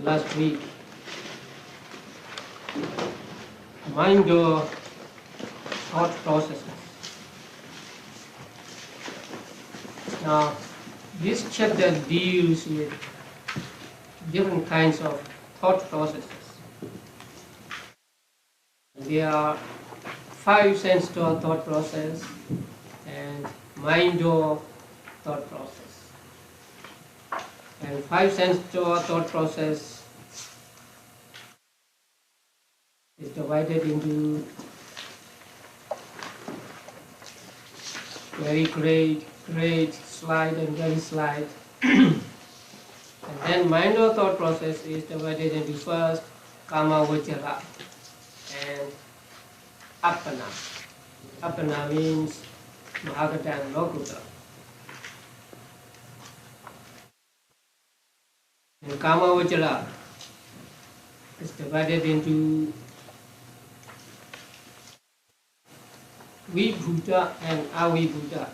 last week. Mind or thought processes. Now, this chapter deals with different kinds of thought processes. There are 5 sense-door thought process and mind-door thought process. And 5 sense-door thought process is divided into very great, slight, and very slight. And then mind-door thought process is divided into first kama vajara and appana. Appana means mahagata and lokuta. And kama vajara is divided into vibhuta and avibhuta.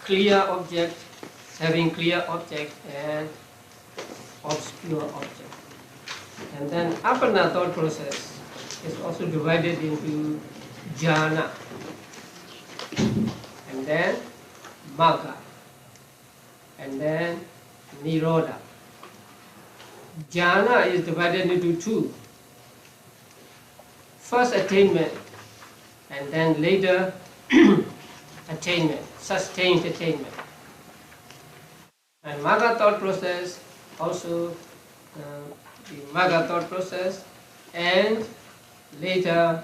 Clear object, having clear object, and obscure object. And then appana thought process is also divided into jhana, and then magga, and then nirodha. Jhana is divided into 2. First attainment, and then later attainment, sustained attainment. And magga thought process also the magga thought process, and later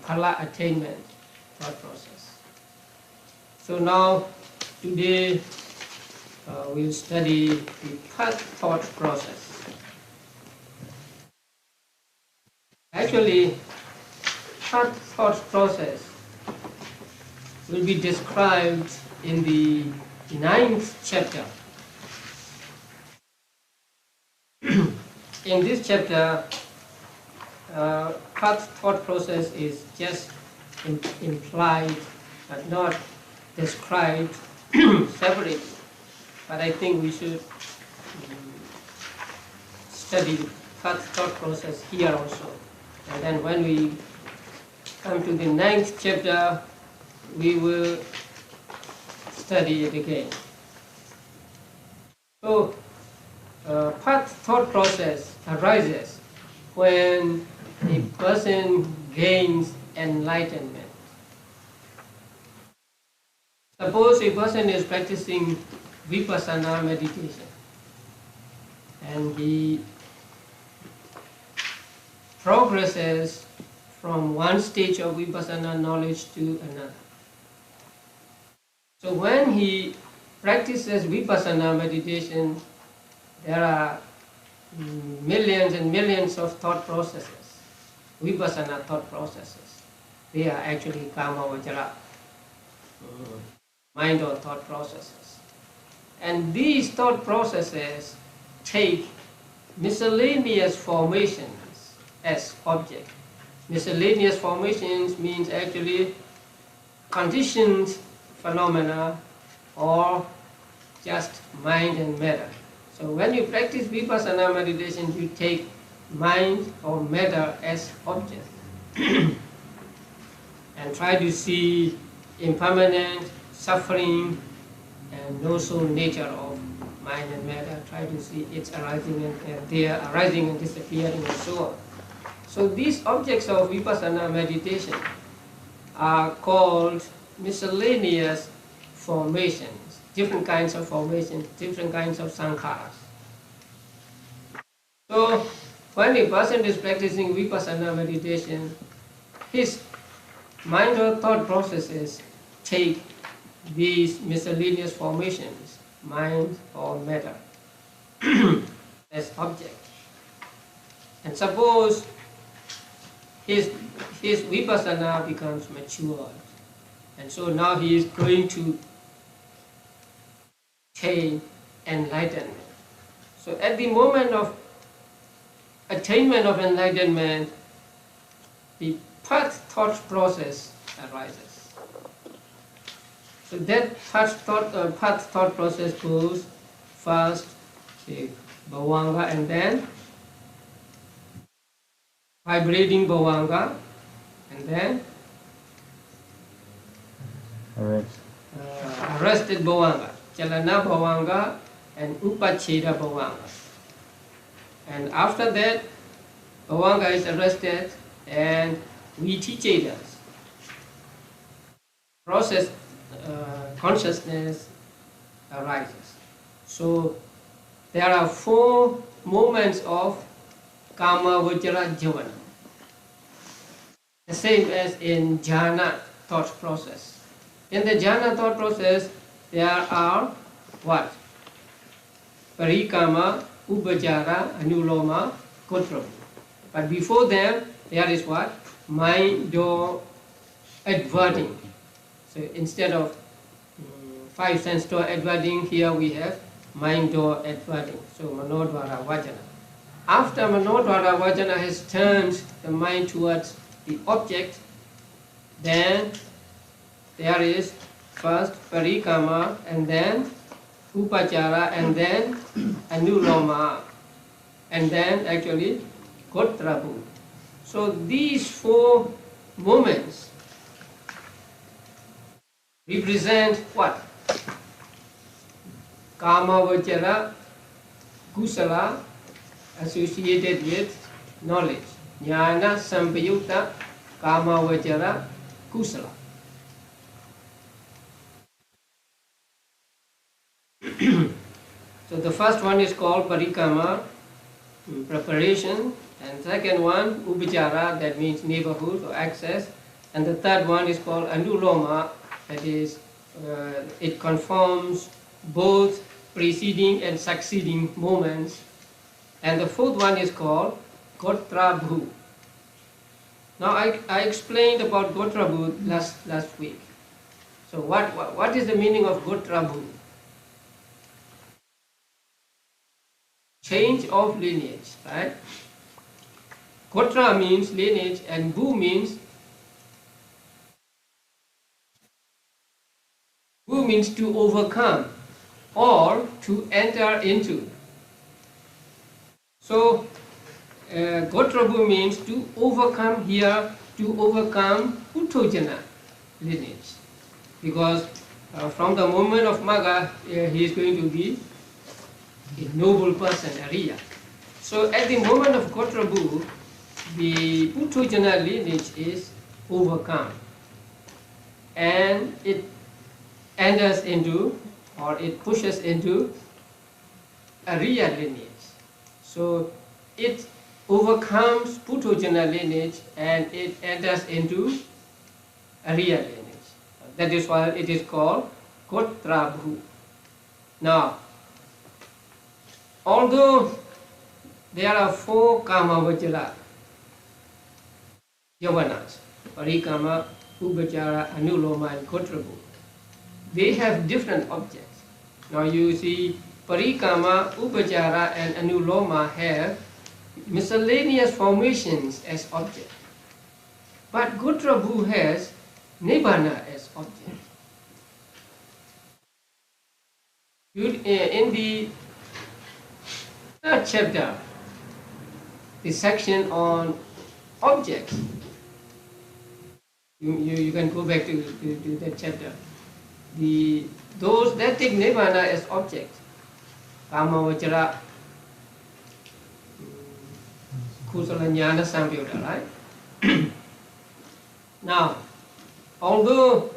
phala attainment thought process. So now today we'll study the path thought process. Actually, path thought process will be described in the 9th chapter. In this chapter, path thought process is just implied but not described separately. But I think we should study path thought process here also. And then when we come to the 9th chapter, we will study it again. So, path thought process arises when a person gains enlightenment. Suppose a person is practicing vipassana meditation and he progresses from one stage of vipassana knowledge to another. So when he practices vipassana meditation, there are millions and millions of thought processes, vipassana thought processes. They are actually kama vajara, mind or thought processes. And these thought processes take miscellaneous formations as object. Miscellaneous formations means actually conditioned phenomena or just mind and matter. So when you practice vipassana meditation, you take mind or matter as object and try to see impermanent, suffering, and also nature of mind and matter. Try to see its arising and their arising and disappearing and so on. So these objects of vipassana meditation are called miscellaneous formations, different kinds of formations, different kinds of saṅgahas. So when a person is practicing vipassana meditation, his mind or thought processes take these miscellaneous formations, mind or matter, as object. And suppose his vipassana becomes matured, and so now he is going to attain enlightenment. So at the moment of attainment of enlightenment, the path thought process arises. So that path thought process goes first, the bhavanga, and then vibrating bhavanga, and then arrested bhavanga, chalana bhavanga, and upacheda bhavanga. And after that, bhavanga is arrested and vitichedas, process consciousness arises. So there are 4 moments of kama vajra javana, the same as in jhana thought process. In the jhana thought process, there are what? Parikama, upajara, anuloma, gotra. But before them, there is what? Mind door adverting. So instead of 5 sense door adverting, here we have mind door adverting. So manodvara vajana. After manodvara vajana has turned the mind towards the object, then there is first parikama, and then upachara, and then anuloma, and then actually gotrabu. So these 4 moments represent what? Kama vajra kusala associated with knowledge. Jnana sampayukta kama vajra kusala. So the first one is called parikama, preparation, and second one upachara, that means neighborhood or access, and the third one is called anuloma, that is it confirms both preceding and succeeding moments, and the fourth one is called gotrabhu. Now I explained about gotrabhu last week. So what is the meaning of gotrabhu? Change of lineage, right? Gotra means lineage, and bhu means to overcome or to enter into. So gotrabhu means to overcome here, to overcome Uttojana lineage, because from the moment of Magga he is going to be a noble person, a Riya. So at the moment of gotrabhu, the Uttojana lineage is overcome, and it enters into, or it pushes into, a Riya lineage. So it overcomes Uttojana lineage and it enters into a Riya lineage. That is why it is called gotrabhu. Now, although there are 4 kama vajra javanas, parikama, upachara, anuloma, and gotrabhu, they have different objects. Now you see, parikama, upachara, and anuloma have miscellaneous formations as object, but gotrabhu has nibbana as object. In the 3rd chapter, the section on objects, you can go back to that chapter. Those that take nibbana as object, kama vajra kusala jnana sampayukta, right? Now, although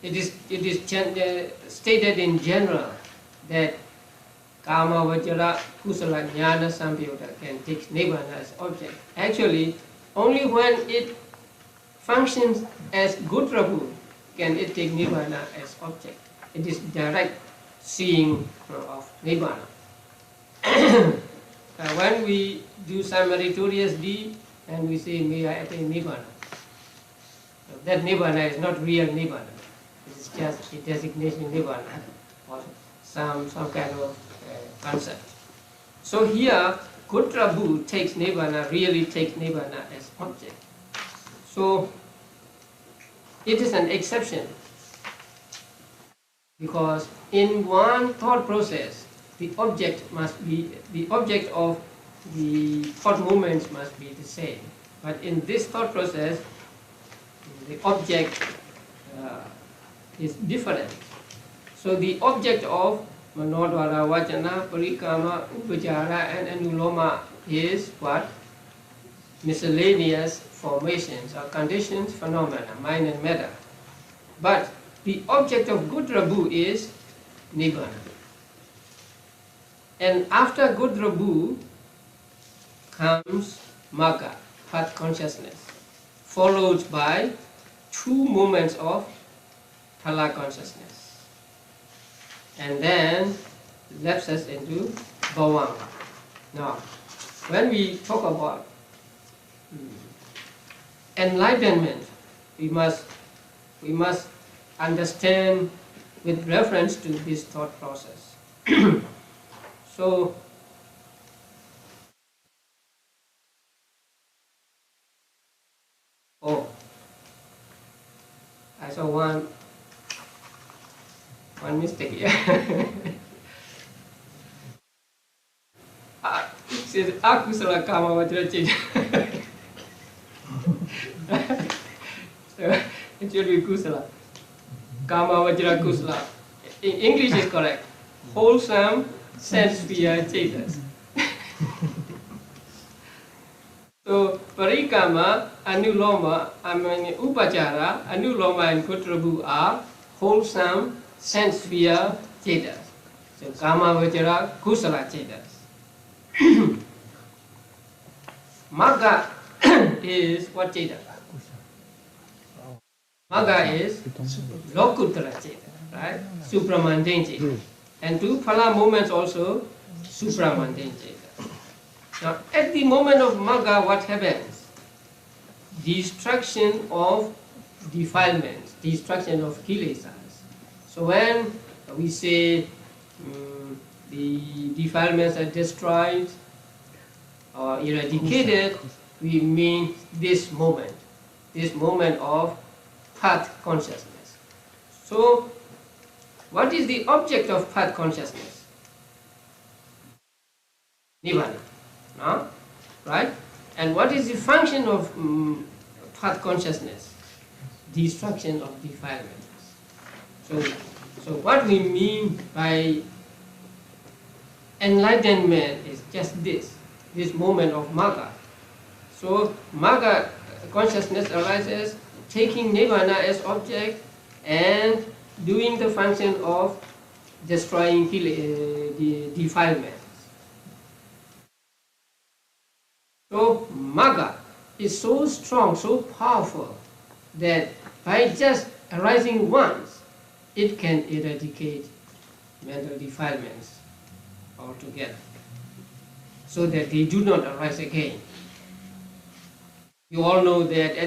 it is stated in general that kama vajra kusala jnana sampayukta can take nibbana as object, actually only when it functions as gotrabhu can it take nibbana as object. It is direct seeing of nibbana. When we do some meritorious deed and we say, may I attain nibbana, that nibbana is not real nibbana. It is just a designation nibbana or some kind of concept. So here, gotrabhu takes nibbana, really takes nibbana as object. So it is an exception, because in one thought process the object of the thought movements must be the same. But in this thought process, the object is different. So the object of Manodvara, Vajana, Parikama, Upajara and Anuloma is what? Miscellaneous formations or conditions, phenomena, mind and matter. But the object of Gudrabhu is Nibbana. And after Gudrabhu comes Magga, path consciousness, followed by 2 moments of Phala consciousness. And then lapses into Bhavanga. Now, when we talk about enlightenment, we must understand with reference to this thought process. So, I saw one mistake here. It says akusala kama vajra chita. So it should be kusala. Kama vajra kusala. In English is correct. Wholesome sense sphere chetas. So parikama, anuloma, upachara, anuloma and Gudrabhu are wholesome sense sphere chetas. So kama vajra kusala chetas. Magga is what chetas? Magga is lokuttara chetas, right? Supramundane chetas. And 2 phala moments also supramundane chetas. Now, at the moment of Magga, what happens? Destruction of defilements, destruction of kilesas. So when we say the defilements are destroyed or eradicated, we mean this moment of path consciousness. So, what is the object of path consciousness? Nibbana. No? Right? And what is the function of path consciousness? Destruction of defilements. So what we mean by enlightenment is just this moment of Magga. So Magga consciousness arises taking Nibbana as object and doing the function of destroying the defilements. So Magga is so strong, so powerful, that by just arising once, it can eradicate mental defilements altogether, so that they do not arise again. You all know that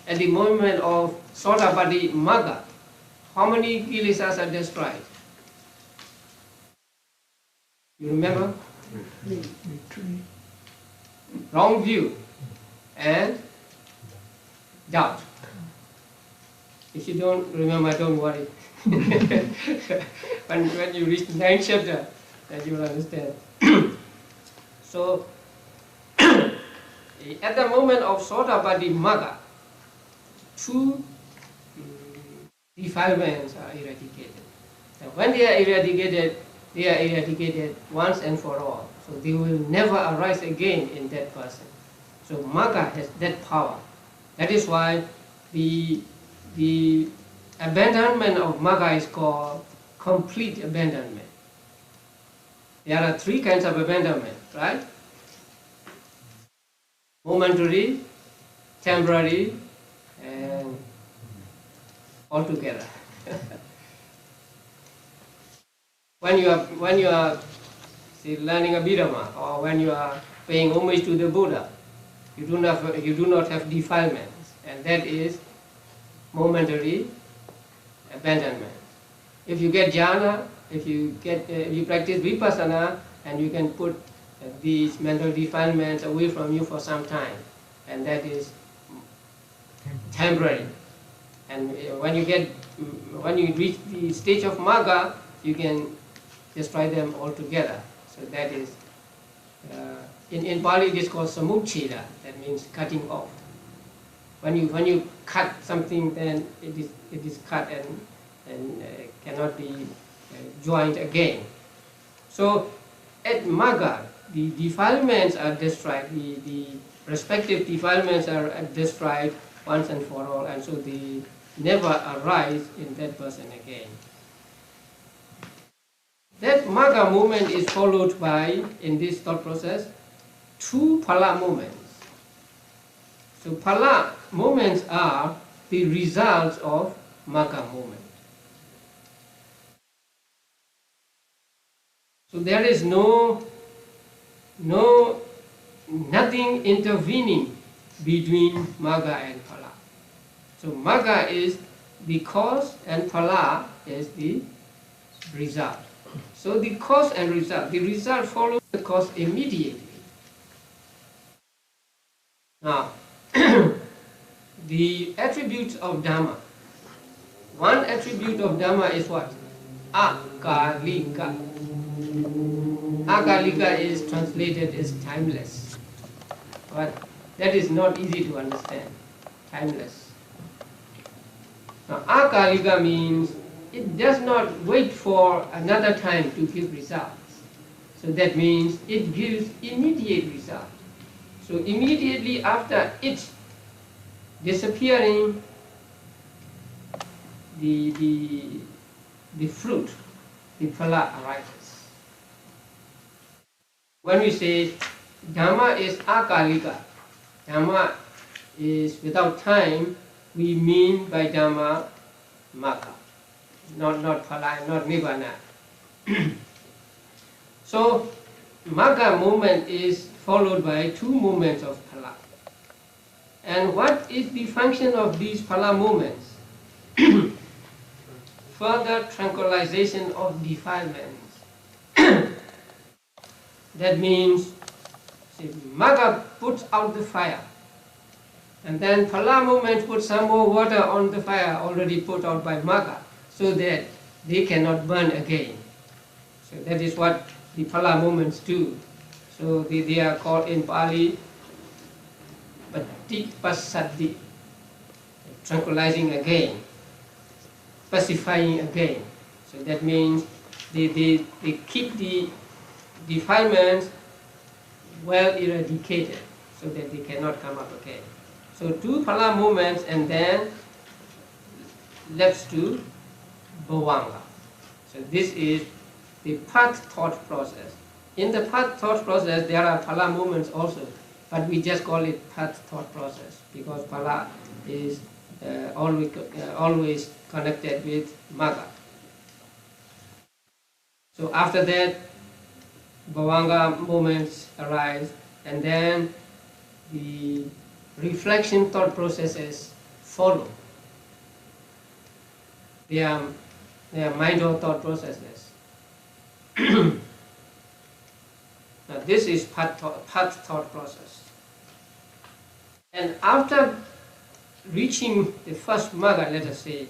at the moment of Sotapaddi Magga, how many kilesas are destroyed? You remember? 3. Wrong view and doubt. If you don't remember, don't worry. when you reach the 9th chapter, then you will understand. So, at the moment of Sotapaddi Magga, 2 defilements are eradicated. And when they are eradicated once and for all. So they will never arise again in that person. So Magga has that power. That is why the abandonment of Magga is called complete abandonment. There are 3 kinds of abandonment, right? Momentary, temporary, and altogether. When you are learning Abhidhamma, or when you are paying homage to the Buddha, you do not have defilements, and that is momentary abandonment. If you get jhana, if you practice vipassana, and you can put these mental defilements away from you for some time, and that is temporary. And when you reach the stage of Magga, you can destroy them altogether. So that is, in Pali it is called samuchcheda, that means cutting off. When you cut something, then it is cut and cannot be joined again. So at Magga, the defilements are destroyed, the respective defilements are destroyed once and for all, and so they never arise in that person again. That Magga movement is followed by, in this thought process, 2 Phala movements. So Phala movements are the results of Magga movement. So there is nothing intervening between Magga and Phala. So Magga is the cause and Phala is the result. So the cause and result, the result follows the cause immediately. Now, the attributes of Dhamma. One attribute of Dhamma is what? Akalika. Akalika is translated as timeless. But that is not easy to understand. Timeless. Now, akalika means it does not wait for another time to give results. So that means it gives immediate result. So immediately after it disappearing, the fruit, the phala arises. When we say Dhamma is akalika, Dhamma is without time, we mean by Dhamma Magga, not phala, not nibbana. So Magga movement is followed by 2 movements of phala. And what is the function of these phala movements? Further tranquilization of defilements. That means, see, Magga puts out the fire, and then phala movement puts some more water on the fire already put out by Magga, so that they cannot burn again. So that is what the phala movements do. So they are called in Pali Patipassati, tranquilizing again, pacifying again. So that means they keep the defilements well eradicated so that they cannot come up again. So 2 phala movements and then left to bhavanga. So this is the path thought process. In the path thought process there are phala movements also, but we just call it path thought process because phala is always connected with Magga. So after that, bhavanga movements arise, and then the reflection thought processes follow. They are mind or thought processes. Now this is path thought process. And after reaching the first Magga, let us say,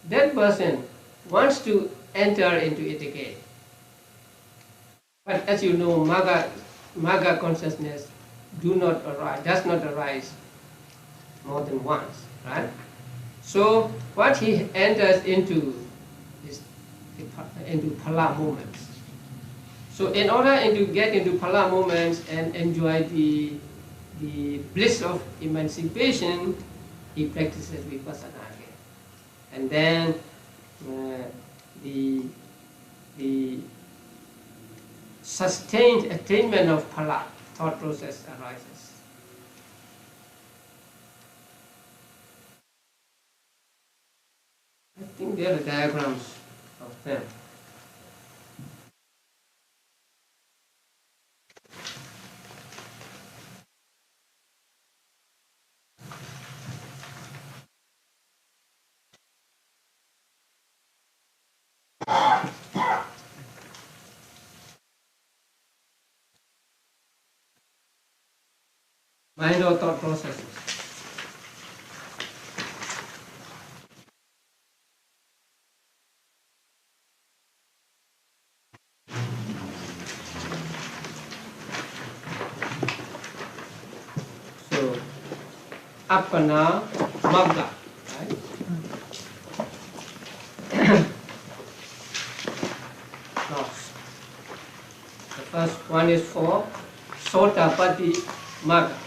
that person wants to enter into it again. But as you know, Magga consciousness does not arise more than once, right? So what he enters into is into phala movements. So in order to get into phala movements and enjoy the bliss of emancipation, he practices vipassana again. And then the sustained attainment of phala thought process arises. I think there are diagrams of them. Mind or thought processes. Appana Magga. Right? Now, the first one is for Sotapatti Magga.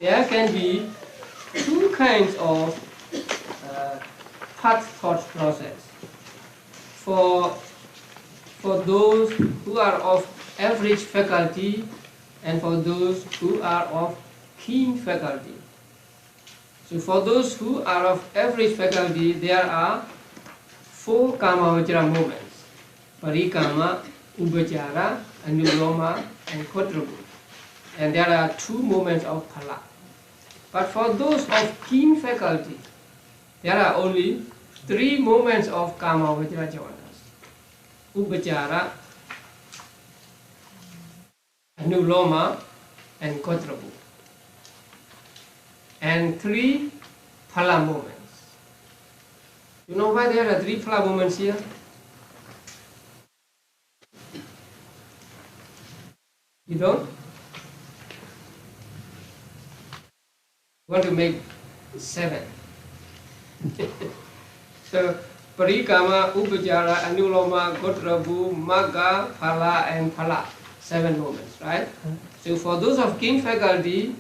There can be two kinds of path thought process. For those who are of average faculty and for those who are of keen faculty. So for those who are of average faculty, there are 4 Kamavajra movements: Parikama, Upachara, Anuloma, and Kotrabu. And there are 2 movements of Phala. But for those of keen faculty, there are only 3 movements of Kamavajra jhanas: Upachara, Anuloma, and Kotrabu. And 3 Phala movements. You know why there are 3 Phala movements here? You don't? You want to make 7. So, Parikama, Upachara, Anuloma, Kotrabu, Magga, Phala, and Phala. 7 movements, right? So for those of keen faculty,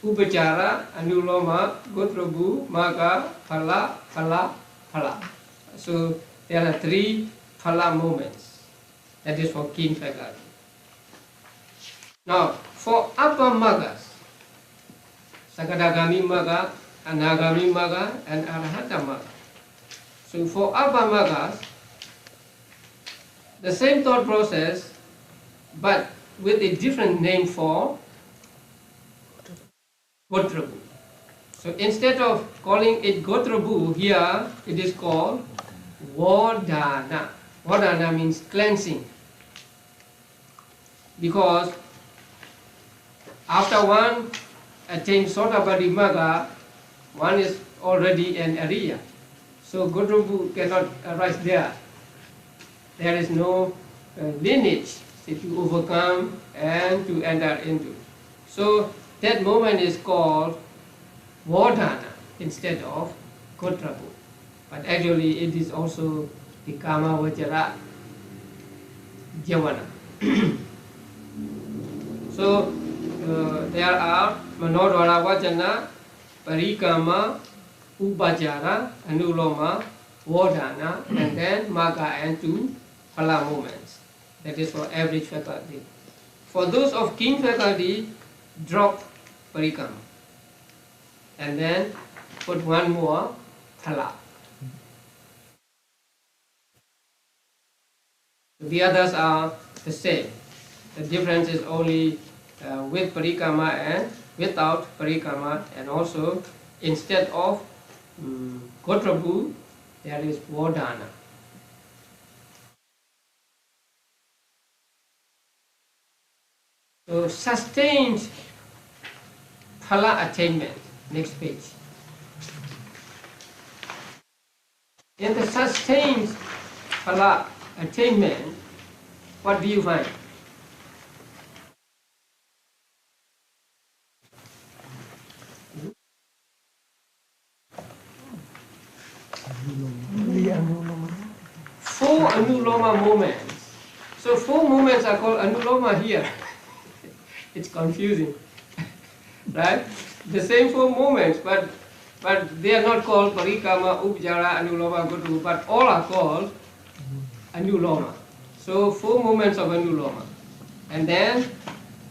Upachara, Anuloma, Kotrabu, Magga, Phala, Phala, Phala. So there are 3 Phala movements. That is for keen faculty. Now, for upper Maggas, Sakadagami Magga, Anagami Magga, and Arahata Magga. So for upper Maggas, the same thought process, but with a different name for Gotrabu. So instead of calling it Gotrabu, here it is called Vodana. Vodana means cleansing. Because after one attains Sotapatti Magga, one is already an Arya. So Gotrabu cannot arise there. There is no lineage to overcome and to enter into. So that moment is called Vodana instead of Gotrabu. But actually it is also the Kamavajra Javana. So there are Manodvara Vajana, Parikama, Upachara, Anuloma, Vodana, and then Magga and 2 Phala movements. That is for average faculty. For those of keen faculty, drop Parikama and then put 1 more Phala. The others are the same. The difference is only with Parikama and without Parikama, and also instead of Gotrabu, there is Vodana. So sustained Phala attainment. Next page. In the sustained Phala attainment, what do you find? Four Anuloma movements. So 4 movements are called Anuloma here. It's confusing, right? The same 4 movements, but they are not called Parikama, Upachara, Anuloma, Gotrabu, but all are called Anuloma. So 4 movements of Anuloma. And then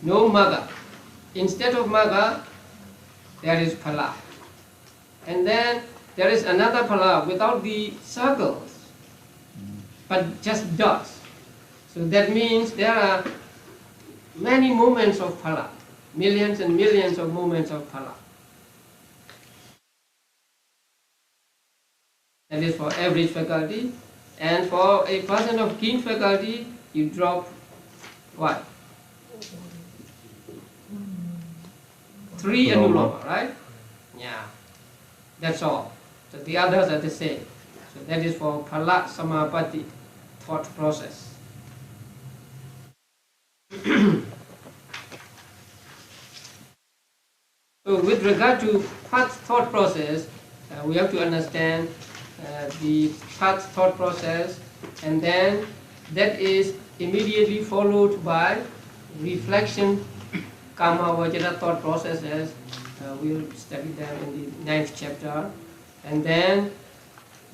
no Magga. Instead of Magga, there is Phala. And then there is another Phala without the circles, but just dots. So that means there are many movements of Phala, millions and millions of movements of Phala. That is for average faculty. And for a person of keen faculty, you drop what? 3 Anuloma, right? Yeah, that's all. So the others are the same. So that is for Phala Samapatti thought process. with regard to path thought process, we have to understand the path thought process, and then that is immediately followed by reflection, karma, vajra thought processes. We'll study them in the 9th chapter. And then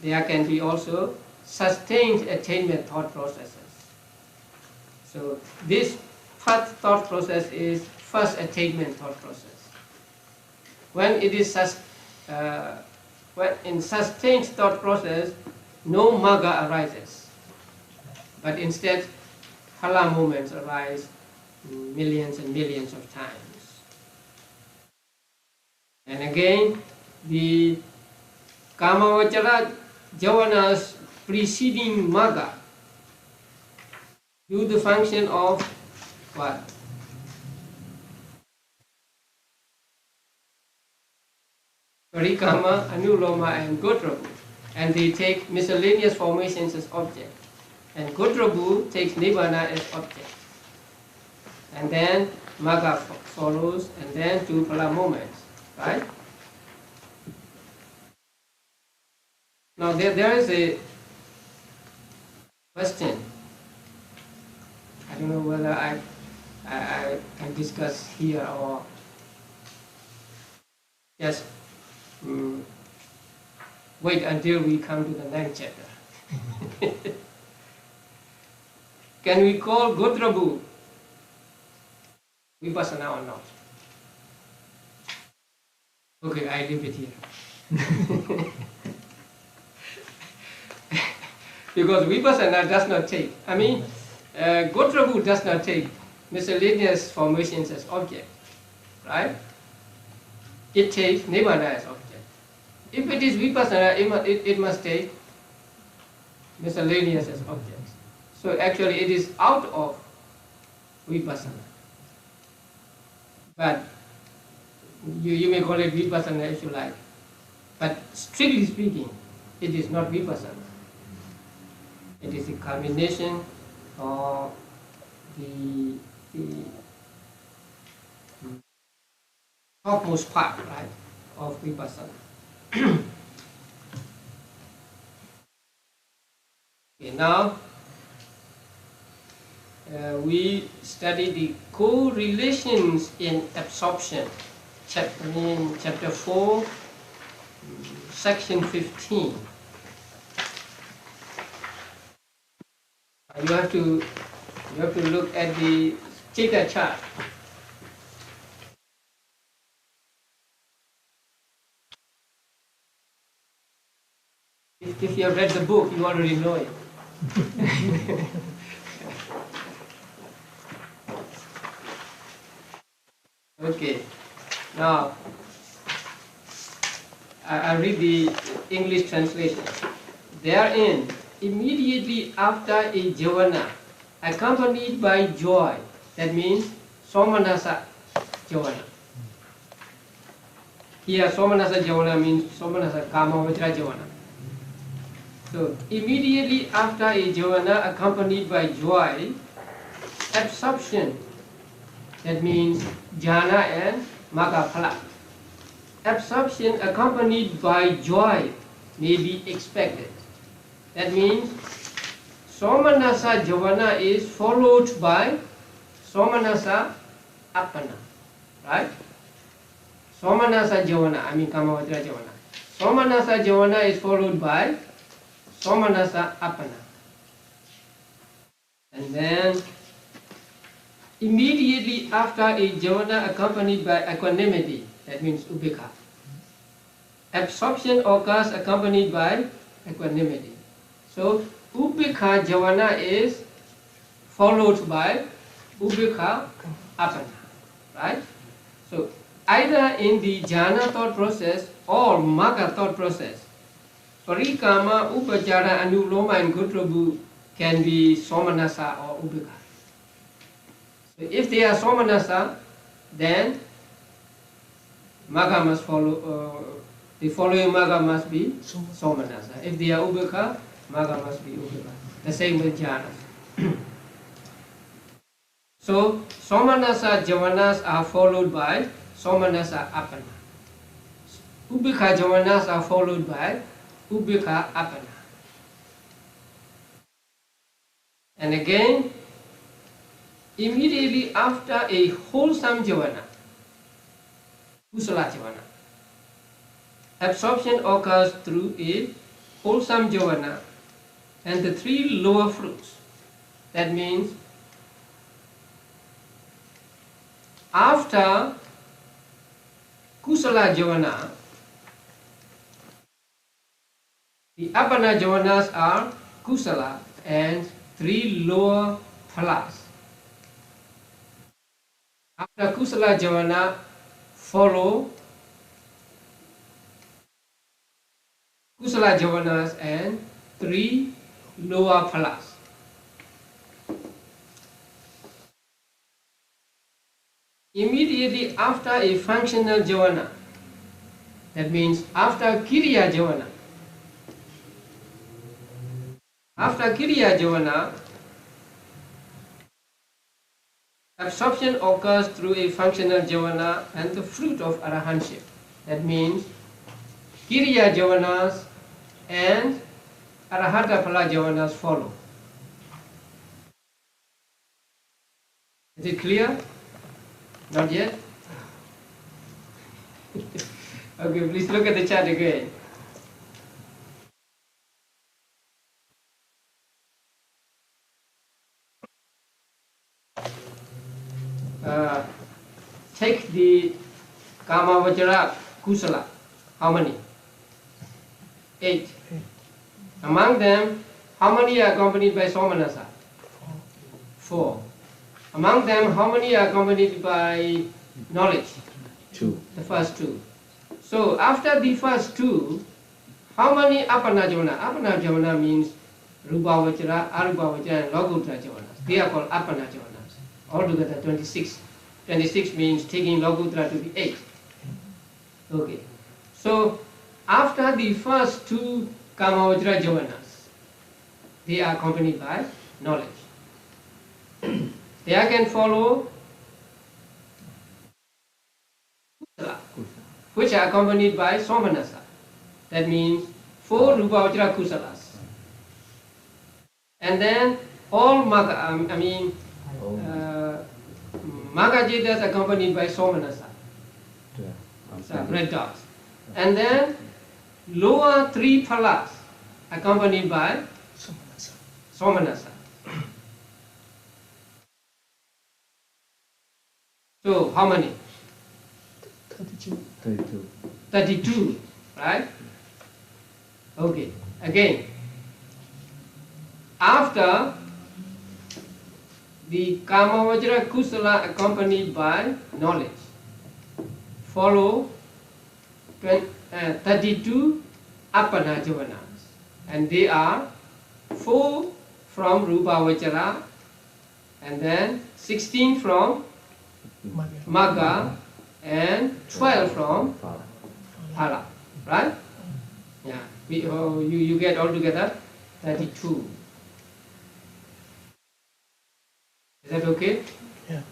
there can be also sustained attainment thought processes. So this path thought process is first attainment thought process. When it is when in sustained thought process, no magga arises, but instead phala moments arise millions and millions of times. And again, the Kamavachara javanas preceding magga do the function of what? Parikama, Anuloma, and Gotrabu, and they take miscellaneous formations as object, and Gotrabu takes Nibbana as object, and then magga follows, and then two phala moments, right? Now there is a question. I don't know whether I can discuss here or just wait until we come to the 9th chapter. Can we call Gotrabu Vipassana or not? Okay, I leave it here. Because Vipassana does not take, Gotrabu does not take miscellaneous formations as object, right? It takes Nibbana as object. If it is Vipassana, it must take miscellaneous as objects. So actually it is out of Vipassana. But you may call it Vipassana if you like. But strictly speaking, it is not Vipassana. It is a culmination of the topmost part, right, of Vipassana. Okay, now we study the correlations in absorption, chapter 4, section 15. You have to look at the Chitta chart. If you have read the book, you already know it. Okay, now I read the English translation. Therein, immediately after a javana, accompanied by joy, that means somanasa javana. Here, somanasa javana means somanasa kama vajra javana. So, immediately after a javana accompanied by joy, absorption, that means jhana and magga phala. Absorption accompanied by joy may be expected. That means somanasa javana is followed by somanasa appana, right? Somanasa javana, kamavajra javana. Somanasa javana is followed by somanasa appana. And then immediately after a javana accompanied by equanimity, that means ubhikha. Absorption occurs accompanied by equanimity. So, ubhikha javana is followed by ubhikha appana, right? So, either in the jhana thought process or magga thought process, parikama, upachara, anuloma, and gotrabu can be somanasa or ubhikha. So, if they are somanasa, then magga must follow. The following magga must be somanasa. If they are ubhikha, magga must be ubhikha. The same with jhanas. So, somanasa javanas are followed by somanasa appana. Ubekha javanas are followed by Ubekha Appana. And again, immediately after a wholesome javana, Kusala javana, absorption occurs through a wholesome javana and the three lower fruits. That means after Kusala javana, the Appana javanas are Kusala and three lower phalas. After Kusala javana follow Kusala javanas and three lower phalas. Immediately after a functional javana, that means after Kiriya javana, absorption occurs through a functional javana and the fruit of arahantship. That means Kiriya javanas and arahata phala javanas follow. Is it clear? Not yet? Okay, please look at the chart again. Take the Kama Vajra Kusala. How many? 8. Among them, how many are accompanied by Somanasa? 4. Among them, how many are accompanied by knowledge? 2. The first 2. So after the first 2, how many Appana Javana? Appana Javana means Rupa Vajra, Arupa Vajra and Lokuttara Javanas. They are called Appana Javanas. Altogether 26. 26 means taking Lokuttara to be 8. Okay. So after the first 2 Kama Vajra Javanas, they are accompanied by knowledge. They can follow Kusala, which are accompanied by Somanasa. That means 4 Rupa Vajra Kusalas. And then all Magga, Magga Jitas accompanied by Somanasa, red dots. And then lower 3 phalas accompanied by Somanasa. So how many? 32. 32, right? Okay, again. After the Kama Vajra Kusala accompanied by knowledge, follow 32 Appana Javanas, and they are 4 from Rupa Vajra and then 16 from Magga and 12 from Phala, right? Yeah, you get altogether 32. Is that okay? Yeah.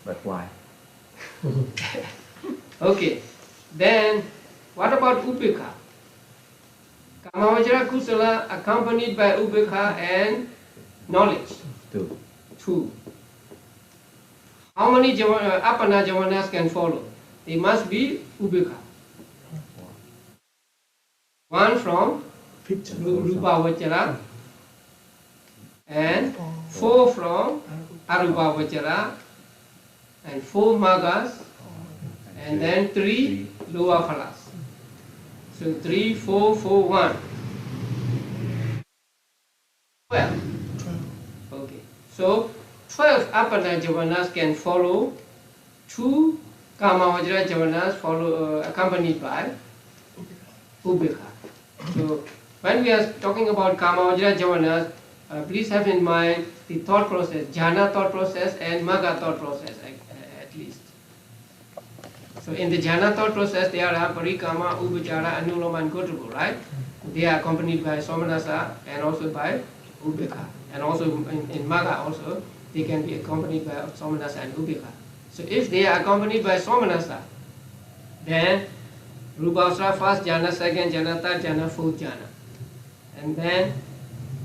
But why? Okay, then what about Upekha? Kamavajra Kusala accompanied by Upekha and knowledge. 2. How many Appana Javanas can follow? They must be Upekha. 1 from Rupa Vajra and 4 from Arupa Vajra and 4 Maggas and then 3 lower phalas. So 3, 4, 4, 1. 12. Okay. So 12 Appana Javanas can follow 2 Kama Vajra Javanas accompanied by Upekha. So when we are talking about Kama Vajra Javanas, please have in mind the thought process, jhana thought process and magga thought process at least. So in the jhana thought process there are parikama, upachara, anuloma and gotrabhu, right? They are accompanied by somanasa and also by upekha. And also in magga also they can be accompanied by somanasa and upekha. So if they are accompanied by somanasa, then Rupavasara, first jhana, second jhana, third jhana, fourth jhana. And then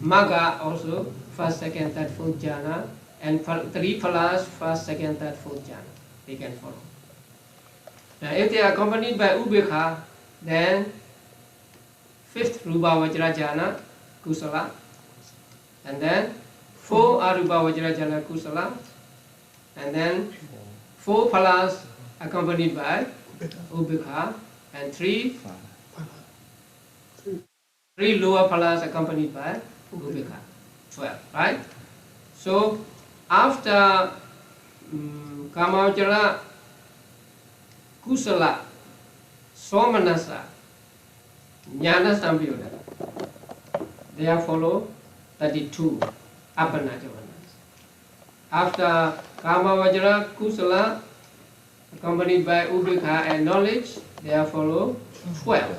Magga also, first, second, third, fourth jhana. And 3 phalas, first, second, third, fourth jhana. They can follow. Now if they are accompanied by Ubekha, then 5th Rupavajra jhana, Kusala. And then 4 Arupavajra jhana, Kusala. And then 4 phalas accompanied by Ubekha. And 3 lower phalas accompanied by Ubekha. 12, right? So after Kamavajra, Kusala, Somanasa, Jnana Samyuda, there follow 32 Apana Javanas. After Kamavajra, Kusala, accompanied by Ubekha and knowledge, there follow 12,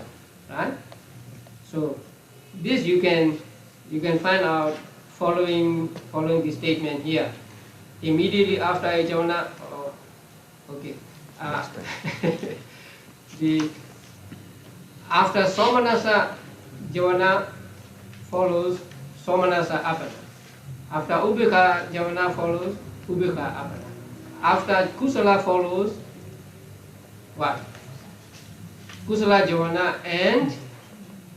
right? So this you can find out following the statement here. Immediately after a javana, okay. After Somanasa javana follows Somanasa apana. After Ubekha javana follows Ubekha apana. After Kusala follows what? Kusala javana and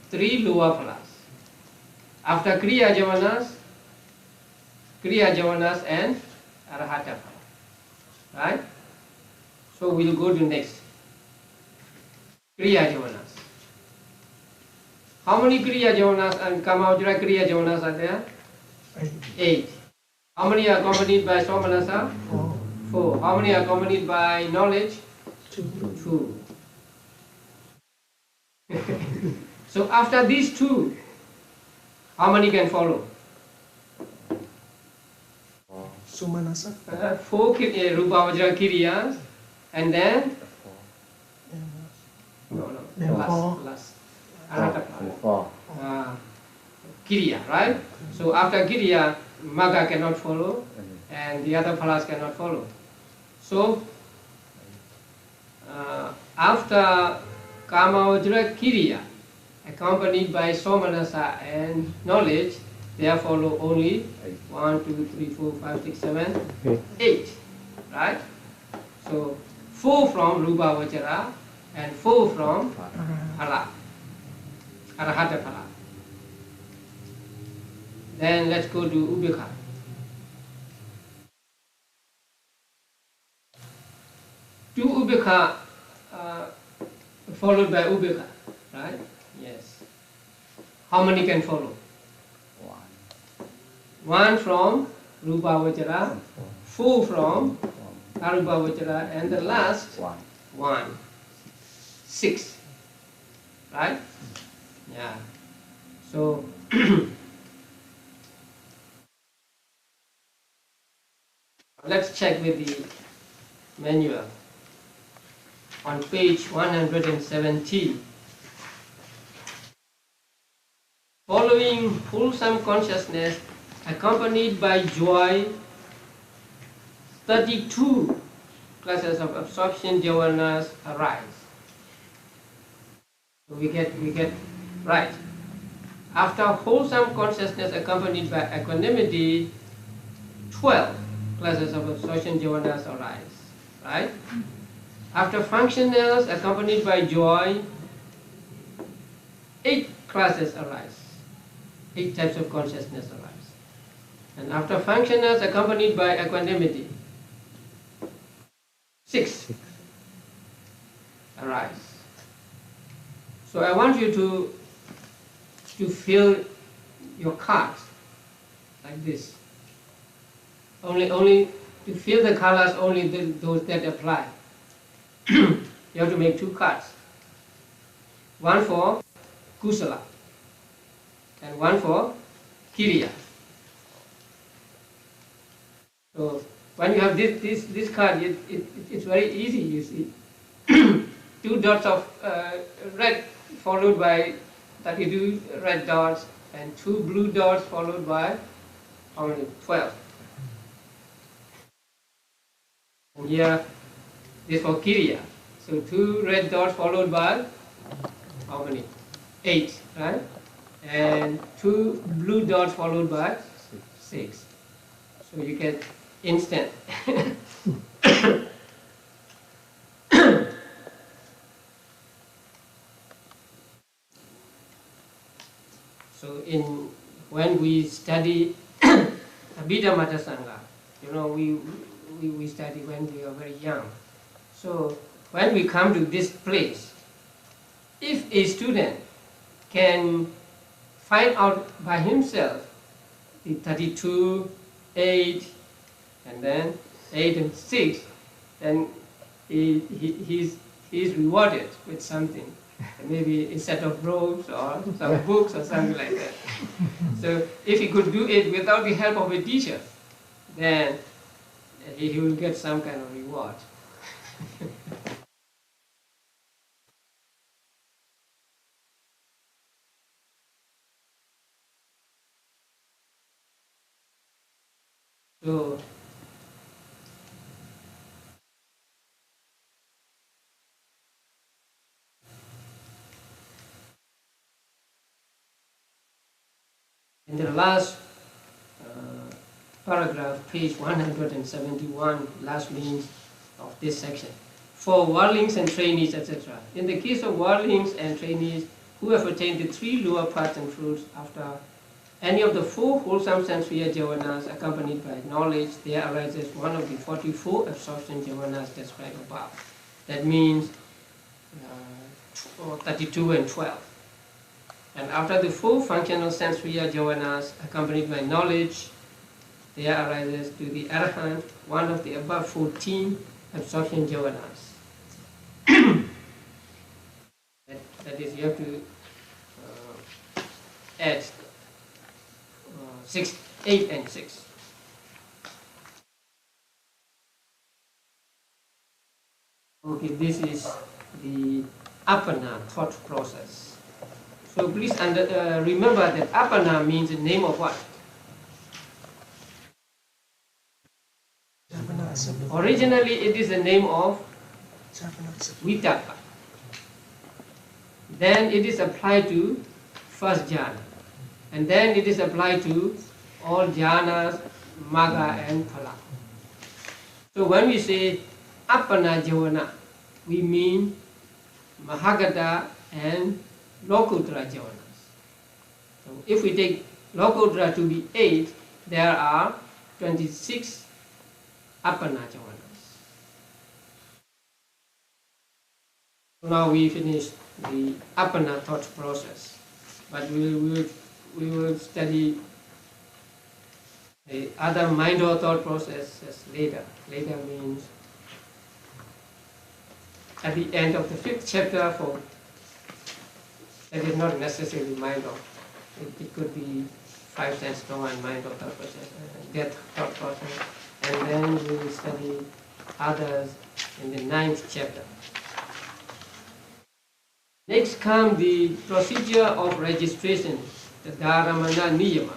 3 lower phalas. After Kriya Javanas and Arahata phala. Right? So we'll go to next. Kriya Javanas. How many Kriya Javanas and Kamavajra Kriya Javanas are there? 8. How many are accompanied by Somanasa? 4. How many are accompanied by knowledge? 2. So after these 2, how many can follow? Sumanasa. 4 Rupavajra Kiriyas, and then last Arahata phala. Kiriya, right? So after Kiriya, Magga cannot follow, and the other phalas cannot follow. So after Kamavajra Kiriya, accompanied by Somanasa and knowledge, there follow only 1, 2, 3, 4, 5, 6, 7, 8. Right? So 4 from Rupavajra and 4 from Phala, Arahata Phala. Then let's go to Ubekha. To Ubekha, followed by Ubekha, right? Yes. How many can follow? 1 from Rupavajra, 4 from Arupavajra, and the last 1. 6. Right? Yeah. So let's check with the manual on page 170. Following wholesome consciousness accompanied by joy, 32 classes of absorption javanas arise. So we get right. After wholesome consciousness accompanied by equanimity, 12 classes of absorption javanas arise. Right? After functionals accompanied by joy, 8 classes arise. 8 types of consciousness arise. And after functionals accompanied by equanimity, 6 arise. So I want you to fill your cards like this. Only to fill the colors, only those that apply. You have to make 2 cards. One for Kusala and one for Kiriya. So when you have this card, it's very easy, you see. 2 dots of red followed by 32 red dots, and 2 blue dots followed by how many? 12. And here this for Kiriya. So 2 red dots followed by how many? 8, right? And 2 blue dots followed by 6. So you get instant. So when we study Abhidhammattha saṅgaha, we study when we are very young. So when we come to this place, if a student can find out by himself the 32, 8, and then 8 and 6, then he's rewarded with something. Maybe a set of robes or some books or something like that. So if he could do it without the help of a teacher, then he will get some kind of reward. So in the last paragraph, page 171, last means of this section, for worldlings and trainees, etc. In the case of worldlings and trainees who have attained the 3 lower parts and fruits after any of the 4 wholesome sensual jhavanas accompanied by knowledge, there arises one of the 44 absorption jhavanas described above. That means 32 and 12. And after the 4 functional sensual jhavanas accompanied by knowledge, there arises to the arahant one of the above 14 absorption jhavanas. that is, you have to add 8 and 6. Okay, this is the apana thought process. So please remember that apana means the name of what? Originally it is the name of vitakka. Then it is applied to first jhana. And then it is applied to all jhanas, magga and phala. So when we say apana jhavana, we mean mahagata and lokuttara jhavanas. So if we take lokuttara to be 8, there are 26 apana jhavanas. Now we finish the apana thought process, but we will study the other mind or thought processes later. Later means at the end of the 5th chapter. For that is not necessarily mind or. It could be 5 sense law and mind or thought process, death thought process, and then we will study others in the 9th chapter. Next comes the procedure of registration, the Dharamana Niyama.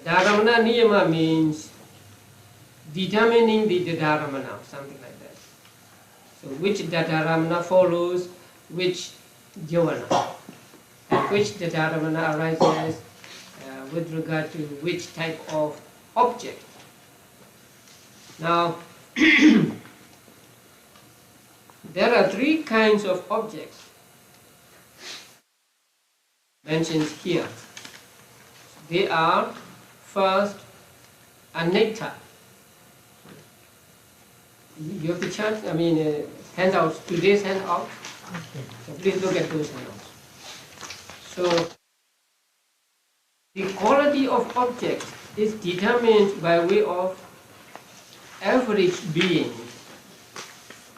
Dharamana Niyama means determining the Dharamana, something like that. So which Dharamana follows which Jhavana, and which Dharamana arises with regard to which type of object. Now, there are 3 kinds of objects mentioned here. They are first, anicca. You have the chance, handouts, today's handout. So please look at those handouts. So, the quality of object is determined by way of average being.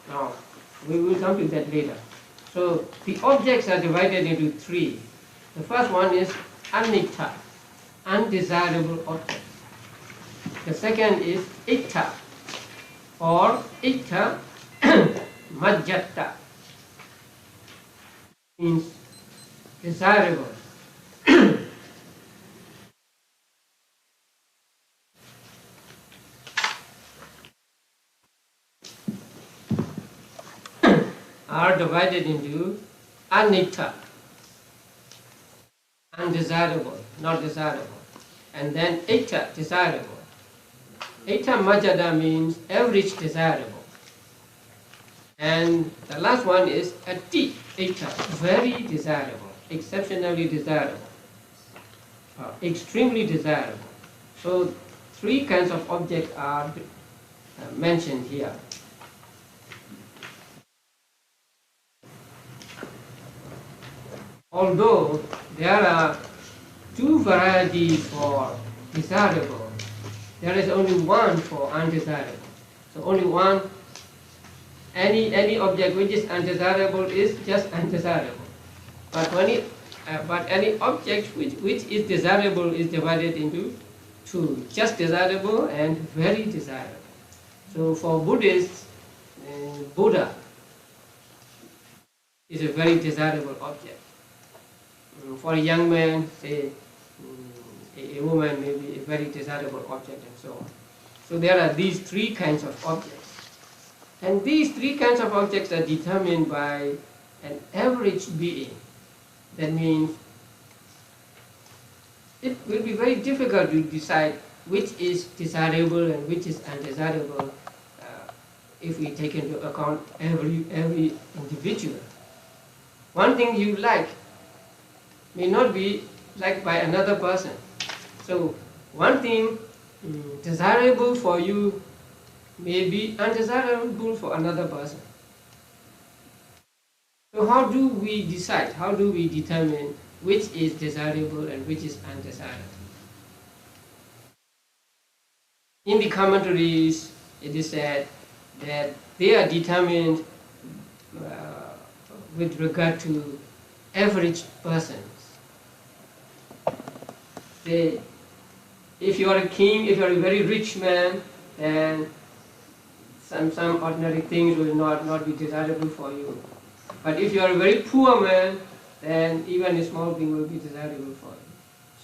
Now, we will come to that later. So, the objects are divided into 3. The first one is anicca, undesirable object. The second is itta, or itta majjatta, means desirable. are divided into anicca, undesirable, not desirable, and then itta, desirable. Itta majjada means average desirable. And the last one is ati itta, very desirable, exceptionally desirable, extremely desirable. So three kinds of objects are mentioned here. Although there are two varieties for desirable, there is only one for undesirable. So only one, any object which is undesirable is just undesirable. But any object which is desirable is divided into two, just desirable and very desirable. So for Buddhists, Buddha is a very desirable object. For a young man, say a woman may be a very desirable object, and so on. So there are these three kinds of objects. And these three kinds of objects are determined by an average being. That means it will be very difficult to decide which is desirable and which is undesirable if we take into account every individual. One thing you like may not be liked by another person. So one thing desirable for you may be undesirable for another person. So how do we decide, how do we determine which is desirable and which is undesirable? In the commentaries, it is said that they are determined with regard to average persons. If you are a king, if you are a very rich man, then some ordinary things will not be desirable for you. But if you are a very poor man, then even a small thing will be desirable for you.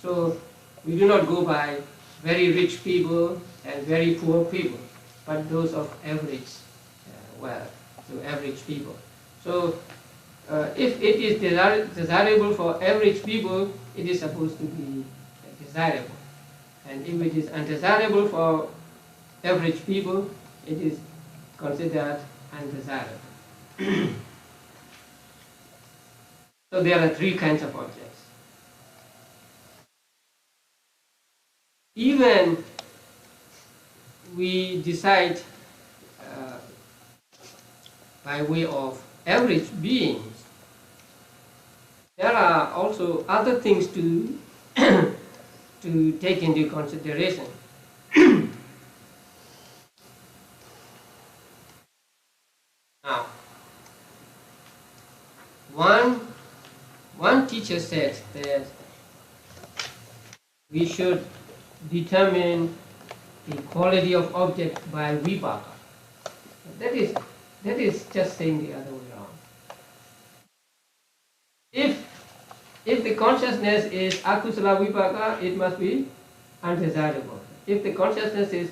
So we do not go by very rich people and very poor people, but those of average wealth, so average people. So if it is desirable for average people, it is supposed to be desirable. And if it is undesirable for average people, it is considered undesirable. So there are three kinds of objects. Even we decide by way of average beings, there are also other things to to take into consideration. Now, one teacher said that we should determine the quality of object by vipaka. That is just saying the other way around. If the consciousness is akusala vipaka, it must be undesirable. If the consciousness is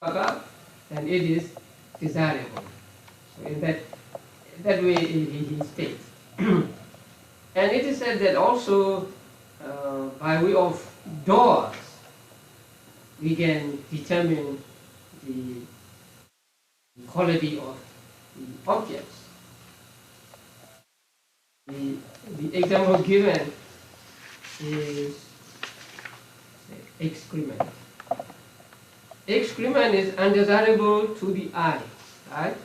vipaka, then it is desirable. So in that way he states. And it is said that also by way of doors we can determine the quality of the objects. The example given is excrement. Excrement is undesirable to the eye, right?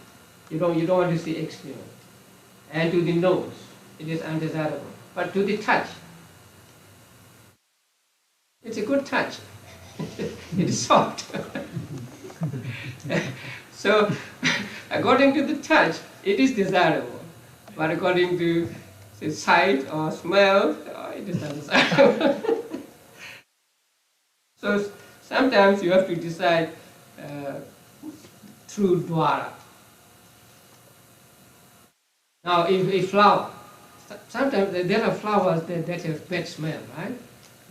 You don't want to see excrement. And to the nose, it is undesirable. But to the touch, it's a good touch. It is soft. So, according to the touch, it is desirable. But according to the sight or smell, it is undesirable. So, sometimes you have to decide through dwara. Now, if a flower, sometimes there are flowers that have bad smell, right?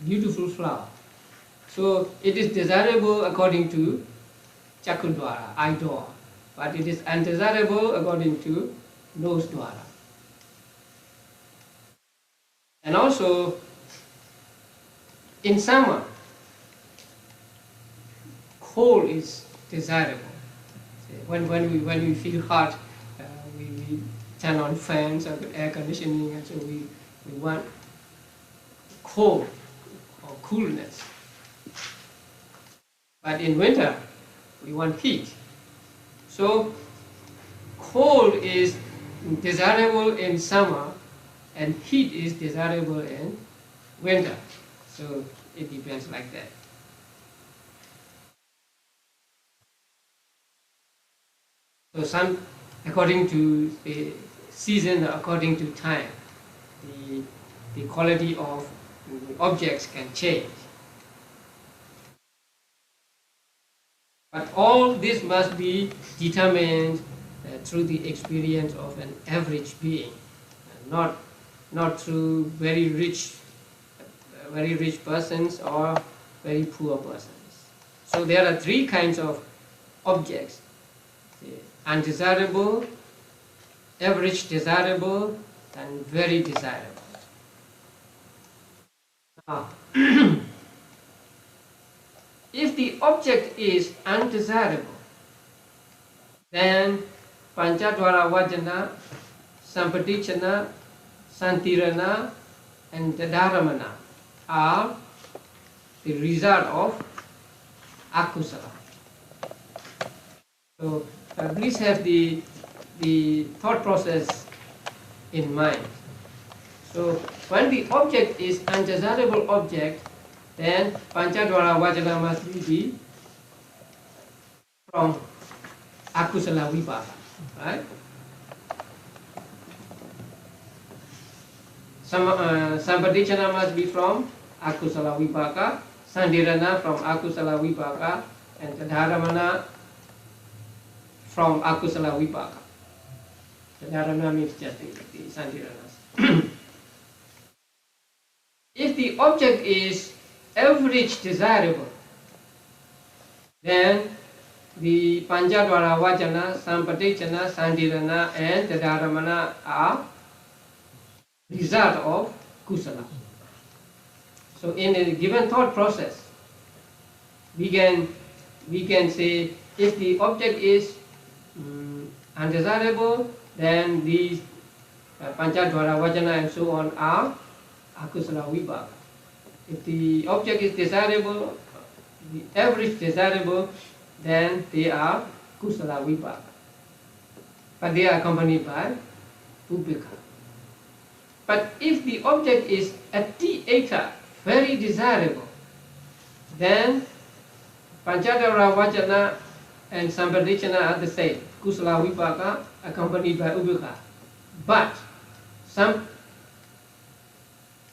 Beautiful flower. So it is desirable according to Chakudwara, eye door. But it is undesirable according to nose dwara. And also, in summer, cold is desirable. When we feel hot, we turn on fans or air conditioning, and so we want cold or coolness. But in winter, we want heat. So cold is desirable in summer, and heat is desirable in winter. So it depends like that. So some, according to the season, according to time, the quality of the objects can change. But all this must be determined through the experience of an average being, not through very rich persons or very poor persons. So there are three kinds of objects: undesirable, average desirable, and very desirable. Now, if the object is undesirable, then Panchadwara Vajana, Sampadichana, Santirana, and Dadaramana are the result of akusala. So please have the thought process in mind. So when the object is undesirable object, then Panchadwara Vajana must be from akusala vipaka, right? Sampadichana must be from akusala vipaka, Sandirana from akusala vipaka, and Tadharamana from akusala vipaka. Tadharamana means just the Sandiranas. If the object is average desirable, then the Panchadwara Vajana, Sampadichana, Sandirana, and Tadharamana are result of kusala. So in a given thought process, we can say if the object is undesirable, then these Panchadwara Vajana and so on are akusala vibhaka. If the object is desirable, the average desirable, then they are kusala vibhaka. But they are accompanied by ubheka. But if the object is ati-eta, very desirable, then Panchadwara Vajana and Sampadichana are the same, kusala vipaka accompanied by ubheka. But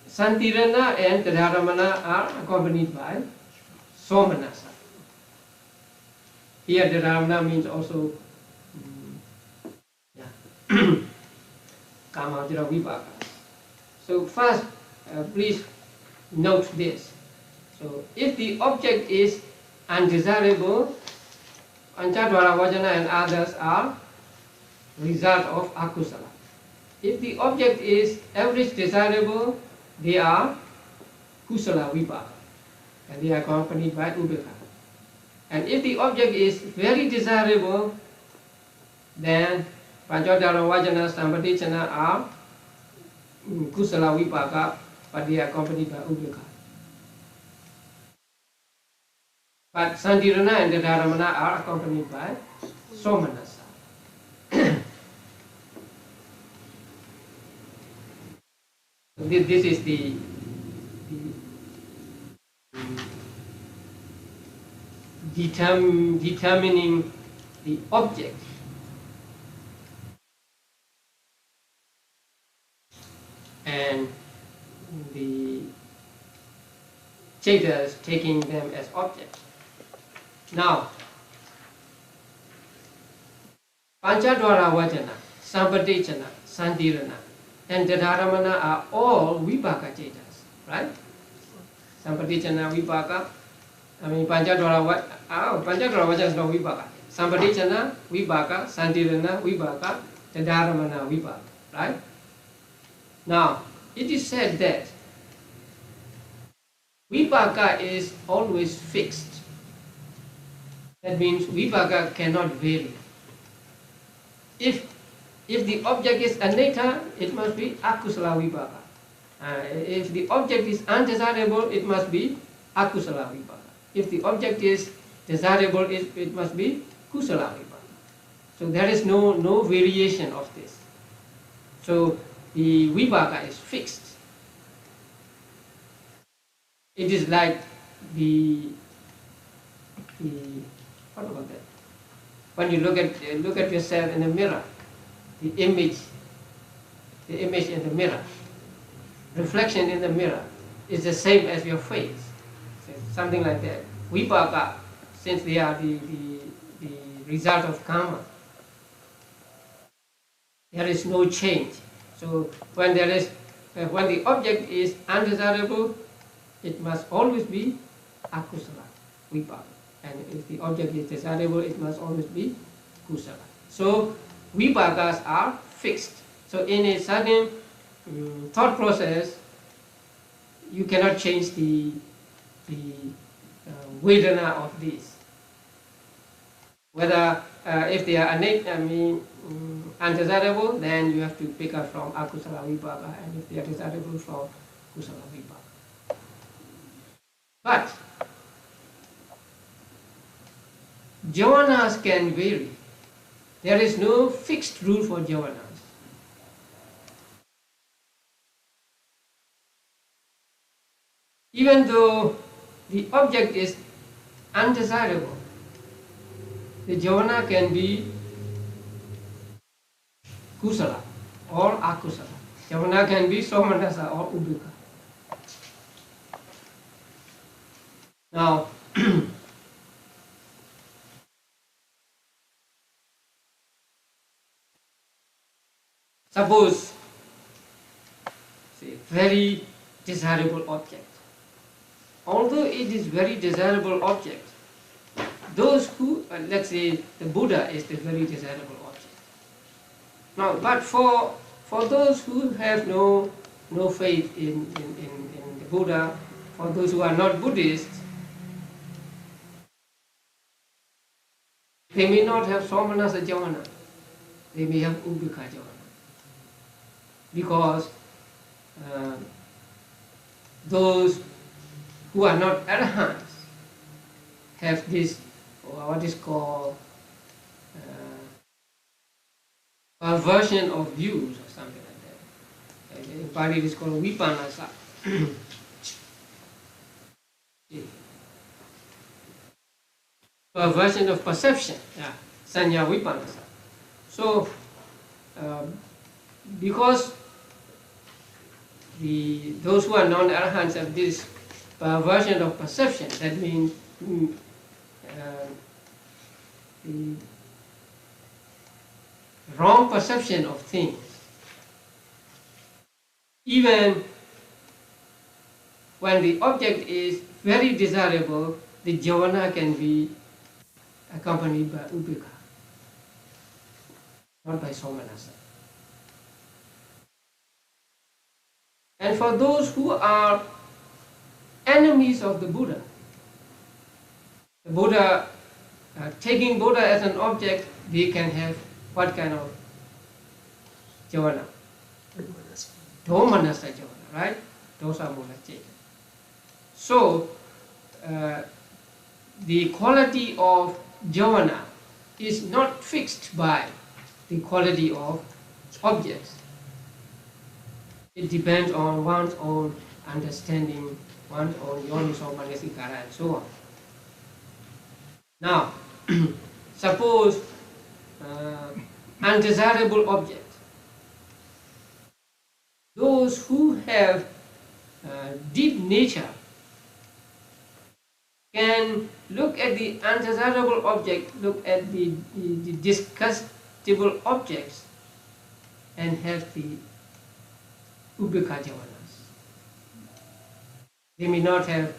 Santirana and Tadharamana are accompanied by somanasa. Here Tadharamana means also kamadira vipaka. So first, please note this. So if the object is undesirable, Panchadwara Vajana and others are result of akusala. If the object is average desirable, they are kusala vipaka, and they are accompanied by ubheka. And if the object is very desirable, then Panchadwara Vajana, Sampadichana are kusala vipaka, but they are accompanied by ubheka. But Santirana and Tadharamana are accompanied by somanasa. This is the determining the object. And the Chetas taking them as objects. Now, Panchadwara Vajana, Sampadichana, Santirana, and Tadharamana are all vipaka Chetas, right? Sampadichana vipaka, I mean, Panchadvara vajana is no vipaka. Sampadicana, vipaka, Santirana, vipaka, Tadaramana, vipaka. Right? Now, it is said that vipaka is always fixed. That means vipaka cannot vary. If the object is anatta, it must be akusala vipaka. If the object is undesirable, it must be akusala vipaka. If the object is desirable, it must be kusala vipaka. So there is no variation of this. So the vipaka is fixed. It is like the what about that? When you look at yourself in the mirror, the image in the mirror, reflection in the mirror is the same as your face. So something like that. Vipaka, since they are the result of karma, there is no change. So when the object is undesirable, it must always be akusala, vipaka. And if the object is desirable, it must always be kusala. So vipakas are fixed. So in a certain thought process, you cannot change the vedana of these. Whether if they are undesirable, then you have to pick up from akusala vipaka, and if they are desirable, from kusala vipaka. But javanas can vary. There is no fixed rule for javanas. Even though the object is undesirable, the javana can be kusala or akusala. Javana can be somanasa or ubhika. Now, suppose, say, very desirable object. Although it is very desirable object, those who, let's say, the Buddha is the very desirable object. Now, but for those who have no faith in the Buddha, for those who are not Buddhists, they may not have somanasa javana, they may have ubhika javana. Because those who are not arahants have this, what is called perversion of views or something like that. In Pali it is called vipanasa. Perversion of perception, yeah, sanya vipanasa. So, because those who are non-arahants have this perversion of perception, that means the wrong perception of things. Even when the object is very desirable, the javana can be accompanied by ubhika, not by somanasa. And for those who are enemies of the Buddha, taking Buddha as an object, they can have what kind of javana? Domanasa javana, right? Dosa mula ceta. So, the quality of javana is not fixed by the quality of objects. It depends on one's own understanding, one's own yoniso manasikara, and so on. Now, suppose undesirable object. Those who have deep nature can look at the undesirable object, look at the disgustable objects, and have the ubhika javanas. They may not have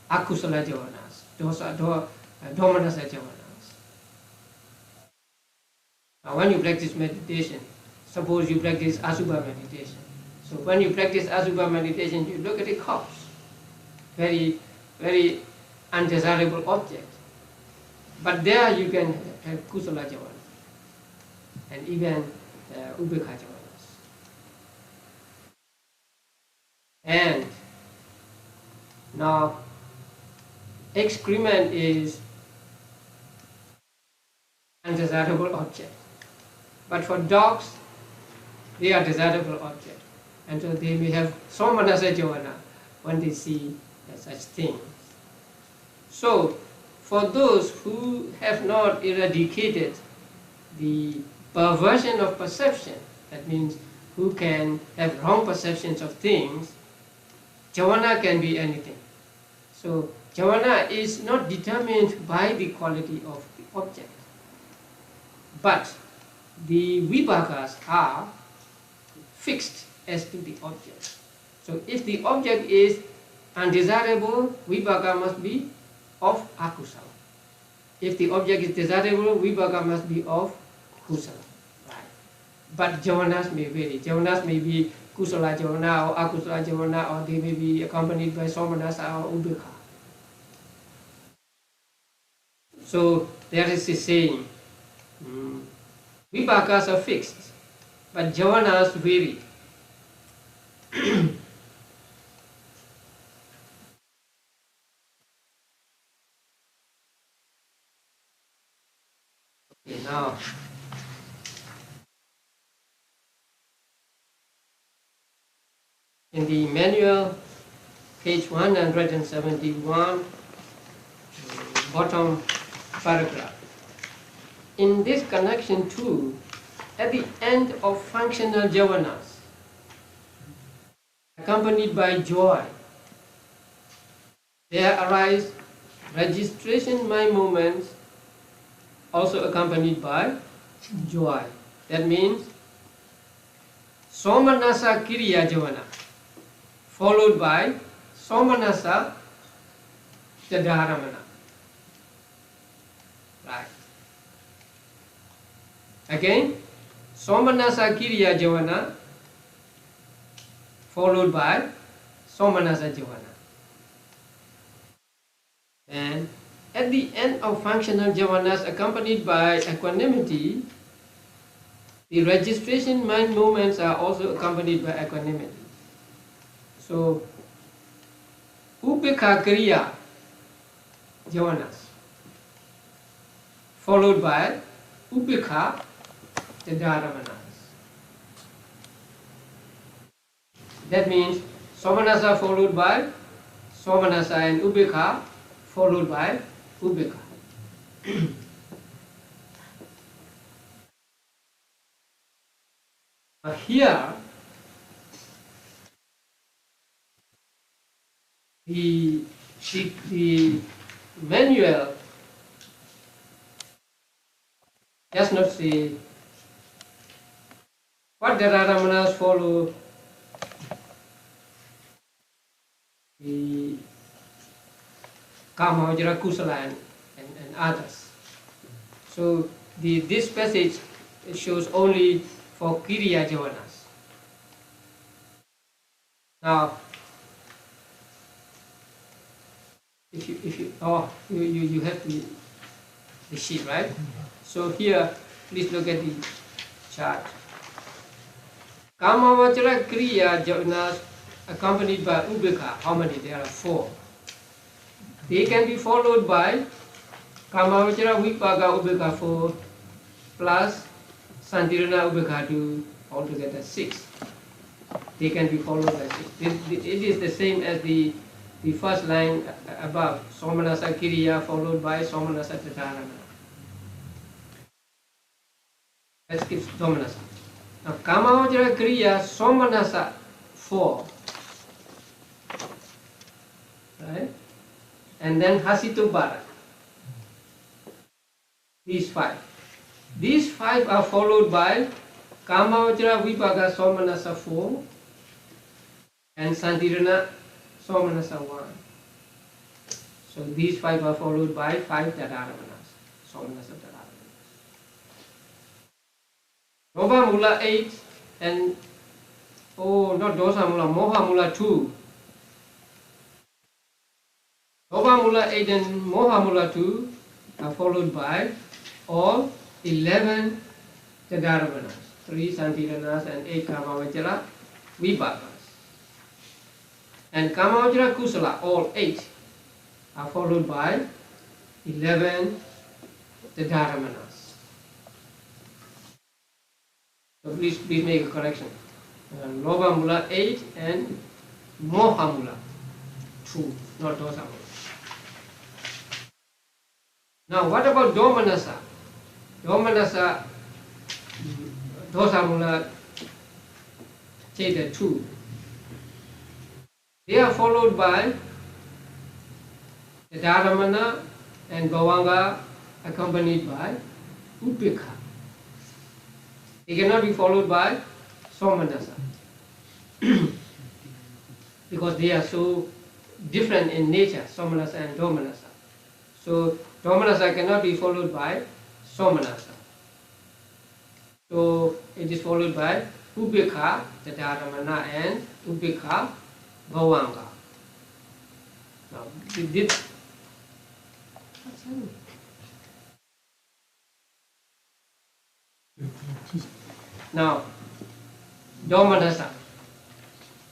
akusala javanas. Dhammanasa javanas. Now when you practice meditation, suppose you practice Asubha meditation. So when you practice Asubha meditation, you look at a corpse, very, very undesirable object. But there you can have Kusala javanas and even Ubekha javanas. And now excrement is undesirable object. But for dogs, they are desirable object. And so they may have Somanasa Javana when they see such things. So, for those who have not eradicated the perversion of perception, that means who can have wrong perceptions of things, Javana can be anything. So, Javana is not determined by the quality of the object, but the vibhagas are fixed as to the object. So if the object is undesirable, vibhaga must be of akusala. If the object is desirable, vibhaga must be of kusala. Right. But javanas may vary. Javanas may be kusala javana or akusala javana, or they may be accompanied by somanasa or ubekha. So there is a saying, vibhagas are fixed, but javanas vary. Okay, now in the manual, page 171, bottom paragraph. In this connection too, at the end of functional javanas, accompanied by joy, there arise registration mind moments also accompanied by joy. That means Somanasa Kiriya Javana followed by Somanasa Jadaharamana. Right. Again, Somanasa Kiriya Javana followed by Somanasa Javana. And at the end of functional javanas accompanied by equanimity, the registration mind movements are also accompanied by equanimity. So, Upekha Kriya javanas followed by Upekha Jadaharamanas. That means Somanasa followed by Somanasa and Ubekha followed by Ubekha. Here, the manual does not say what Jadaharamanas follow the Kama, Vajra, Kusala and others. So this passage shows only for Kiriya Javanas. Now, if you have the sheet, right? So here, please look at the chart. Kama, Vajra, Kriya Javanas accompanied by Ubekha. How many? There are 4. They can be followed by Kamavachara Vipaka Ubekha 4 plus Santirana Ubekha 2, altogether 6. They can be followed by 6. It is the same as the first line above, Somanasa Kiriya followed by Somanasa Jadaharana. Let's skip Somanasa. Now Kamavachara Kriya Somanasa 4. Right? And then Hasito Bara. These 5. These 5 are followed by Kamavachara Vipaka Somanasa 4 and Santirana Somanasa 1. So these 5 are followed by 5 Tadāramanas, Somanasa Tadāramanas. Lobha Mula 8 and, not Dosa Mula, Moha Mula 2. Lobha Mula 8 and Moha Mula 2 are followed by all 11 Tadāramanas, 3 Santiranas and 8 Kamavajara Vibhagas. And Kamavajara Kusala, all 8, are followed by 11 Tadāramanas. So please make a correction. Lobha Mula 8 and Moha Mula 2, not Dosa Mula. Now what about Domanasa? Domanasa, Dosa Mula Cheta 2. They are followed by the Dharamana and Bhavanga accompanied by Upekha. They cannot be followed by Somanasa because they are so different in nature, Somanasa and Domanasa. So Domanasa cannot be followed by Somanasa. So it is followed by Upekha, the Dharamana, and Upekha, Bhavanga. Now, this. Now, Domanasa.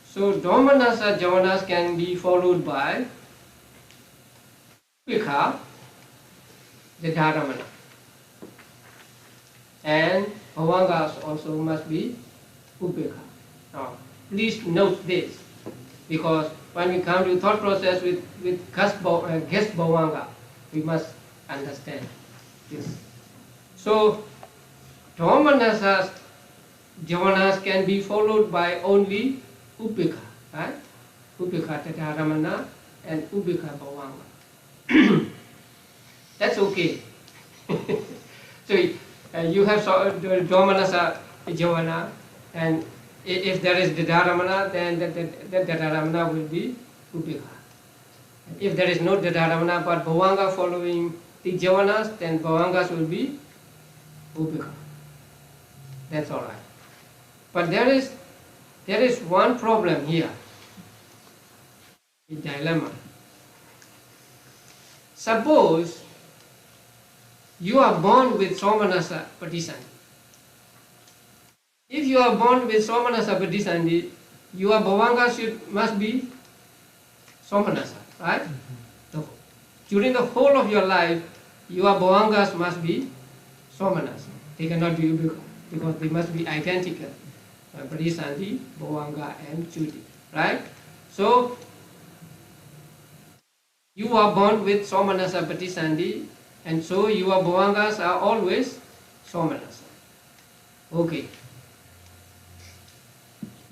So, Domanasa javanas can be followed by Upekha, the Dharamana. And Bhavangas also must be Upekha. Now, please note this, because when we come to thought process with guest Bhavanga, we must understand this. So, Domanasa javanas can be followed by only Upekha, right? Upekha Tadāramana and Upekha Bhavanga. That's okay. So you have Domanasa javana, and if there is Dhāramana, then the Dhāramana will be Upekha. If there is no Dhāramana but Bhavanga following the javanas, then Bhavangas will be Upekha. That's all right. But there is one problem here, a dilemma. Suppose you are born with Somanasa Patisandhi. If you are born with Somanasa Patisandhi, your Bhavanga must be Somanasa, right? So, during the whole of your life, your Bhavangas must be Somanasa. They cannot be Upekha because they must be identical. Patisandhi, Bhavanga and Chuti, right? So, you are born with Somanasa Patisandhi, and so your Bhavangas are always Somanasa. Okay.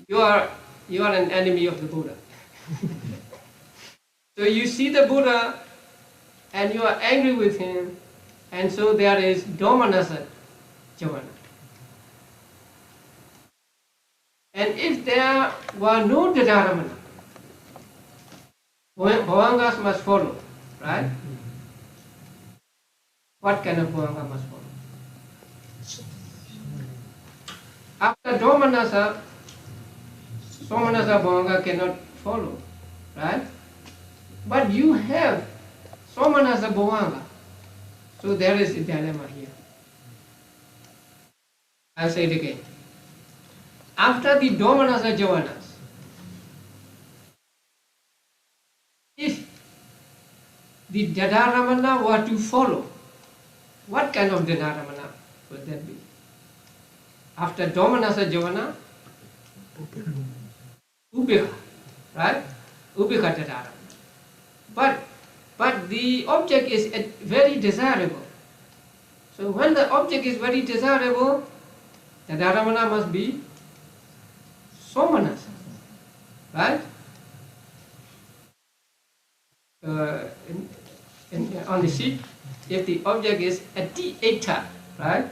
You are an enemy of the Buddha. So you see the Buddha and you are angry with him, and so there is Domanasa javana. And if there were no Dhāramana, Bhavangas must follow, right? What kind of Bhavanga must follow? After Domanasa, Somanasa Bhavanga cannot follow, right? But you have Somanasa Bhavanga, so there is a dilemma here. I'll say it again. After the Domanasa javanas, if the Dhāramana were to follow, what kind of Dhāramana would that be? After Domanasa javana, Upekha, right? Upekha Dhāramana. But the object is very desirable. So when the object is very desirable, the Dhāramana must be Somanasa, right? On the sheet, if the object is Ati-eta, right?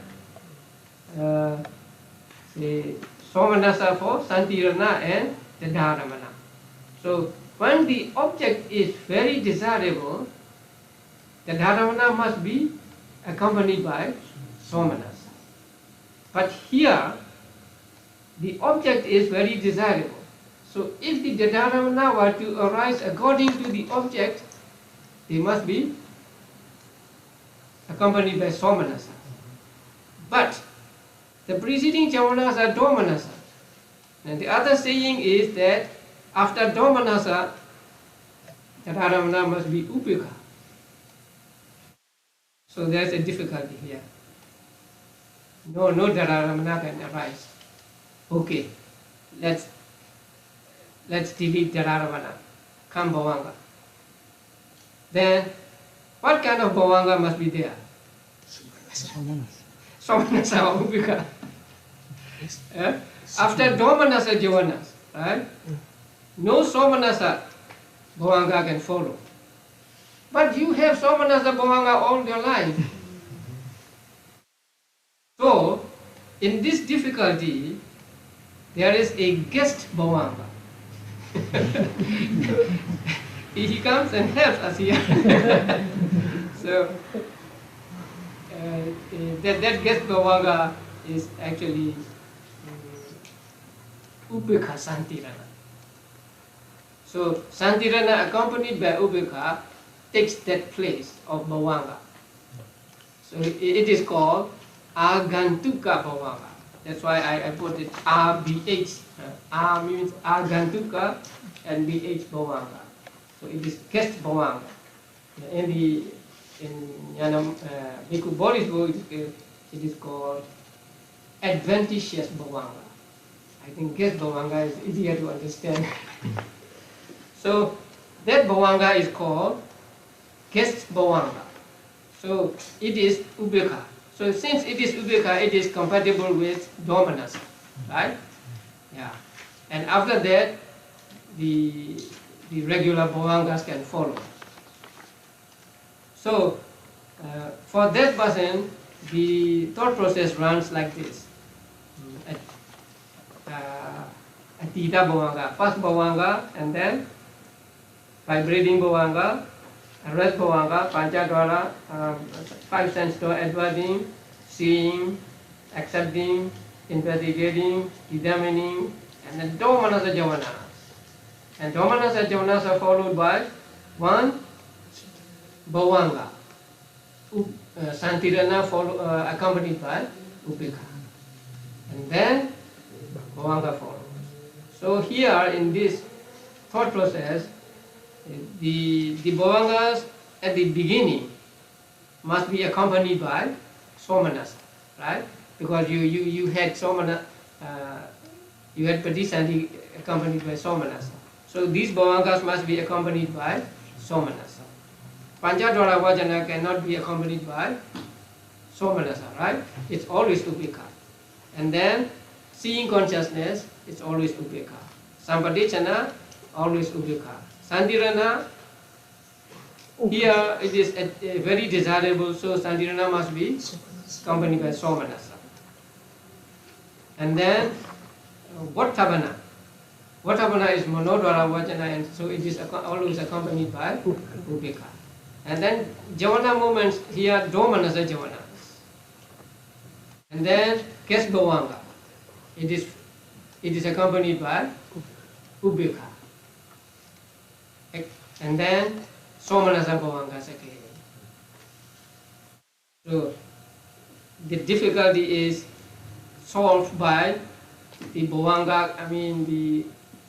The Somanasa for Santirana and the Dhāramana. So when the object is very desirable, the dharamana must be accompanied by somanasa. But here, the object is very desirable. So if the dharamana were to arise according to the object, they must be accompanied by somanasa. But the preceding javanas are domanasa. And the other saying is that after domanasa, the dharamana must be upeka. So there's a difficulty here. No dharamana can arise. Okay, let's delete dharamana. Come bhavanga. Then what kind of bhavanga must be there? Somanasa or upeka. After domanasa javanas, right? No somanasa bhavanga can follow. But you have somanasa bhavanga all your life. So, in this difficulty, there is a guest bhavanga. He comes and helps us here. So, that guest bhavanga is actually upeka santirana. So santirana accompanied by upeka takes that place of bhavanga. So it is called agantuka bhavanga. That's why I put it RBH. R means agantuka and BH bhavanga. So it is guest bhavanga. In Bhikkhu Bodhi's book, it is called adventitious bhavanga. I think guest bhavanga is easier to understand. So that bhavanga is called guest bhavanga. So it is ubeka. So since it is ubeka, it is compatible with domanasa, right? Yeah. And after that, the regular bhavangas can follow. So for that person, the thought process runs like this. Atita bhavanga, first bhavanga, and then vibrating bhavanga, rest bhavanga, panchadwara, 5 sense door adverting, seeing, accepting, investigating, determining, and then domanasa javanas. And domanasa javanas are followed by 1 bhavanga, santirana accompanied by upeka. And then bhavanga follows. So here in this thought process, the bhavangas at the beginning must be accompanied by somanasa, right? Because you had somana, you had patisandhi accompanied by somanasa. So these bhavangas must be accompanied by somanasa. Panchadwara vajana cannot be accompanied by somanasa, right? It's always upeka. And then seeing consciousness, it's always upeka. Sampadechana, always upeka. Santirana, here it is very desirable, so santirana must be accompanied by somanasa. And then Vattabhana. Vattabhana is monodwara vajana, and so it is always accompanied by upeka. And then javana movements, here domanasa javanas. And then kes bhavanga. It is accompanied by upeka. And then somanasa bhavangas again. So the difficulty is solved by the bhavanga, the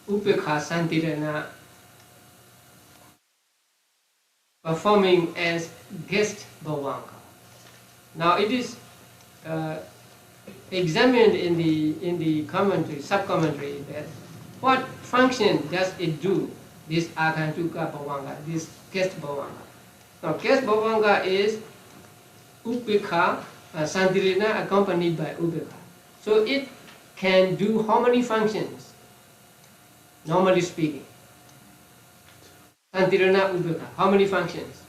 upeka santirana performing as guest bhavanga. Now it is examined in the commentary, sub-commentary, that what function does it do, this agantuka bhavanga, this guest bhavanga. Now guest bhavanga is upeka, santirana accompanied by upeka. So it can do how many functions, normally speaking? Santirana upeka, how many functions?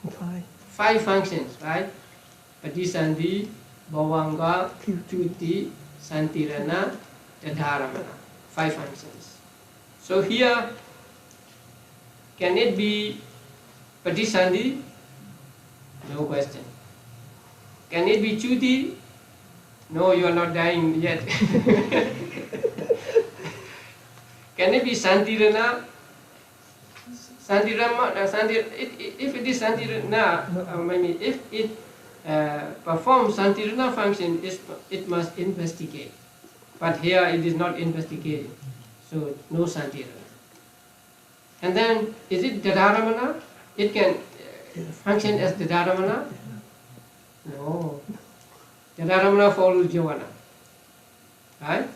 5. 5 functions, right? Patisandhi, bhavanga, chuti, santirana, dharamana. 5 functions. So here, can it be patisandhi? No question. Can it be Chuti? No, you are not dying yet. Can it be Santirana? If it is Santirana, maybe if it performs Santirana function, it must investigate. But here it is not investigating, so no Santirana. And then, is it Dadaramana? It can function as Dadaramana? No. Dadaramana follows Javana. Right?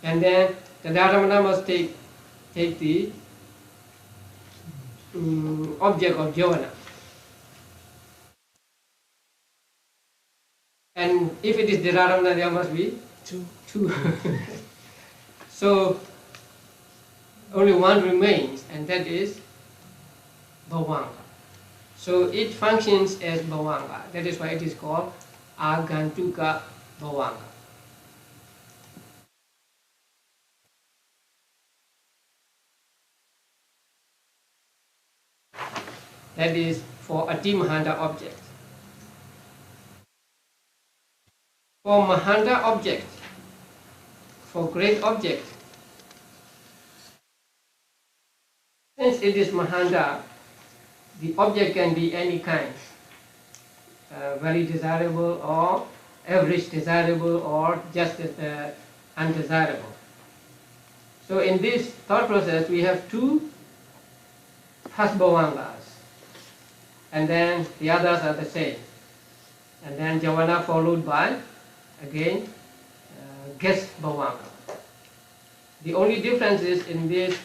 And then Dadaramana must take the object of Javana. And if it is Dadaramana, there must be two. So only one remains, and that is Bhavanga. So it functions as Bhavanga. That is why it is called Agantuka Bhavanga. That is for Ati-Mahanta object. For Mahanta object, for great object, since it is Mahanta, the object can be any kind, very desirable or average desirable or just undesirable. So in this thought process we have two first bhavangas, and then the others are the same. And then Javana followed by, again, guest bhavanga. The only difference is in this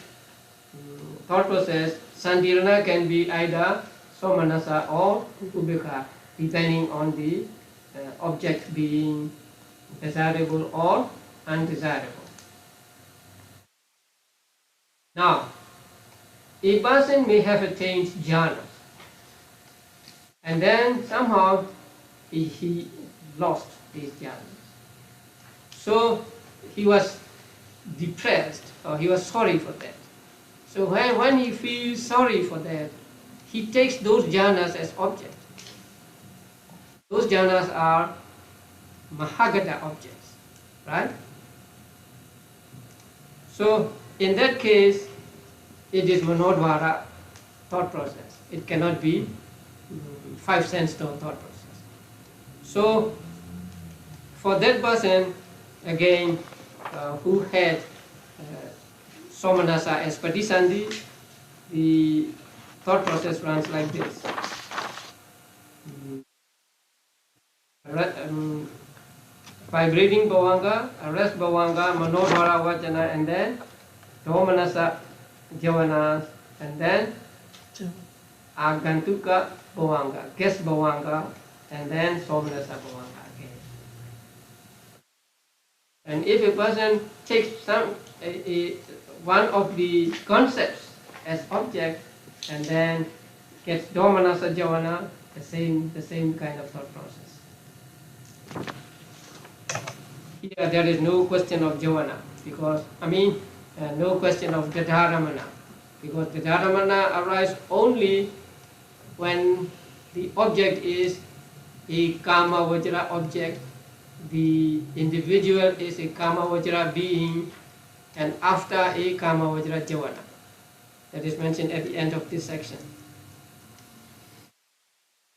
thought process, Santirana can be either Somanasa or Ubeka, depending on the object being desirable or undesirable. Now, a person may have attained jhana, and then somehow he lost these jhanas. So he was depressed, or he was sorry for that. So when he feels sorry for that, he takes those jhanas as object. Those jhanas are Mahagata objects, right? So in that case, it is Manodvara thought process. It cannot be five sense thought process. So for that person, again, who had Somanasa as Patisandhi, the thought process runs like this. Vibrating bhavanga, rest bhavanga, manodhara vachana, and then domanasa javanas, and then agantuka bhavanga, guest bhavanga, and then somanasa bhavanga again. And if a person takes one of the concepts as object and then gets domanasa javana, the same kind of thought process. Here there is no question of javana, because no question of dadaramana, because dadaramana arises only when the object is a kama vajra object, the individual is a kama vajra being, and after a kama vajra javana. That is mentioned at the end of this section.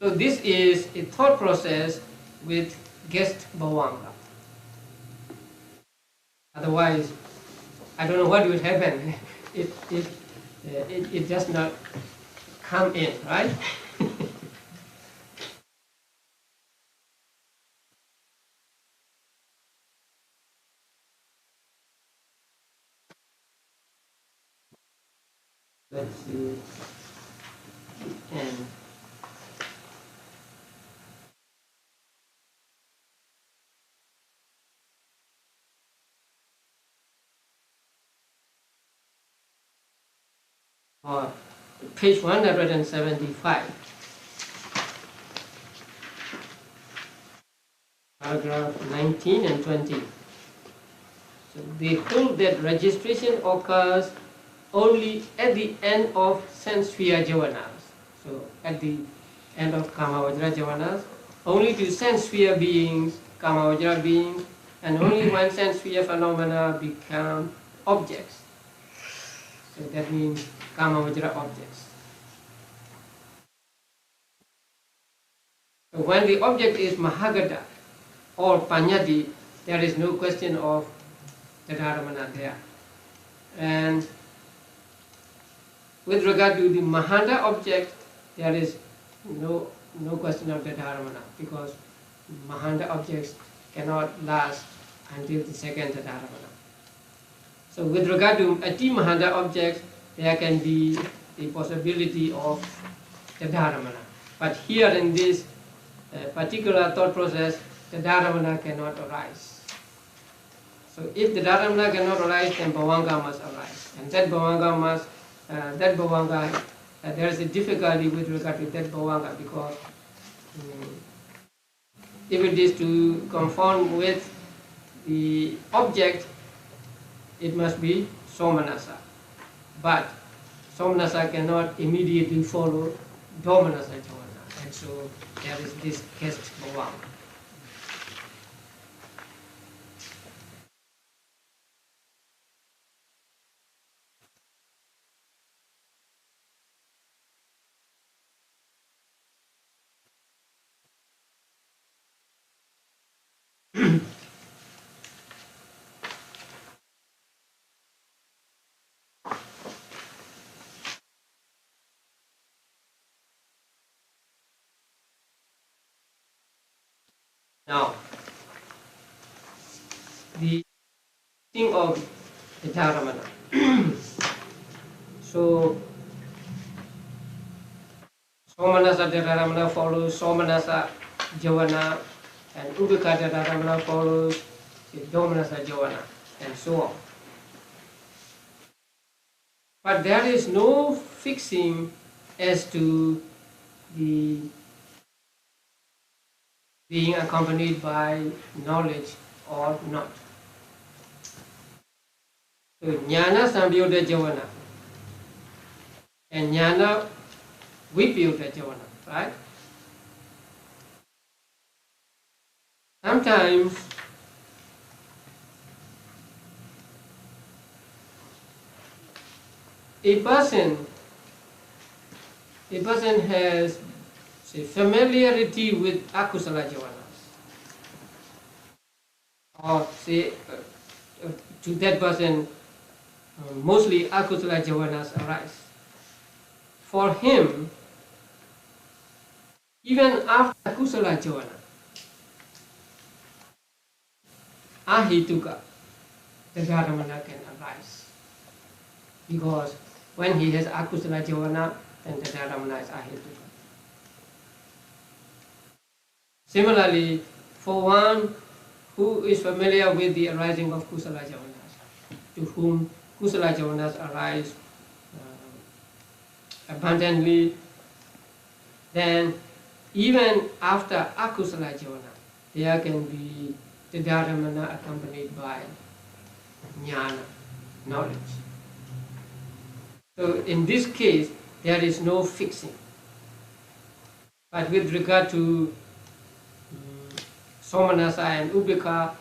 So this is a thought process with guest bhavanga. Otherwise, I don't know what will happen. It does not come in, right? Let's see. And page 175, paragraph 19 and 20. So they hold that registration occurs only at the end of sense sphere javanas. So at the end of Kamavajra Javanas, only to sense sphere beings, Kamavajra beings, and only when sense sphere phenomena become objects. So that means Kamavajra objects. So when the object is Mahagata or Panyati, there is no question of Tadharamana there. And with regard to the Mahanta object, there is no question of Tadharamana, because Mahanta objects cannot last until the second Tadharamana. So with regard to Ati Mahanta objects, there can be the possibility of Tadharamana. But here in this particular thought process, Tadharamana cannot arise. So if the Tadharamana cannot arise, then Bhavanga must arise. And that Bhavanga there is a difficulty with regard to that Bhavanga, because if it is to conform with the object, it must be Somanasa. But Somanasa cannot immediately follow Domanasa Javana. And so there is this guest Bhavanga. Now, the thing of the Dharamana. So, Somanasa Dharamana follows Somanasa Javana, and Ubeka Dharamana follows Domanasa Javana, and so on. But there is no fixing as to the being accompanied by knowledge or not. So Jnana Sambhyuta Javana and Jnana Vipyuta Javana, right? Sometimes a person has, say, familiarity with akusala javanas, or say to that person mostly akusala javanas arise. For him, even after akusala javana, ahituka, the Dharamana can arise, because when he has akusala javana, then the Dharamana is ahituka. Similarly, for one who is familiar with the arising of kusala javanas, to whom kusala javanas arise abundantly, then even after akusala javana, there can be the Dharamana accompanied by jnana, knowledge. So in this case, there is no fixing. But with regard to Somanasa and Ubeka,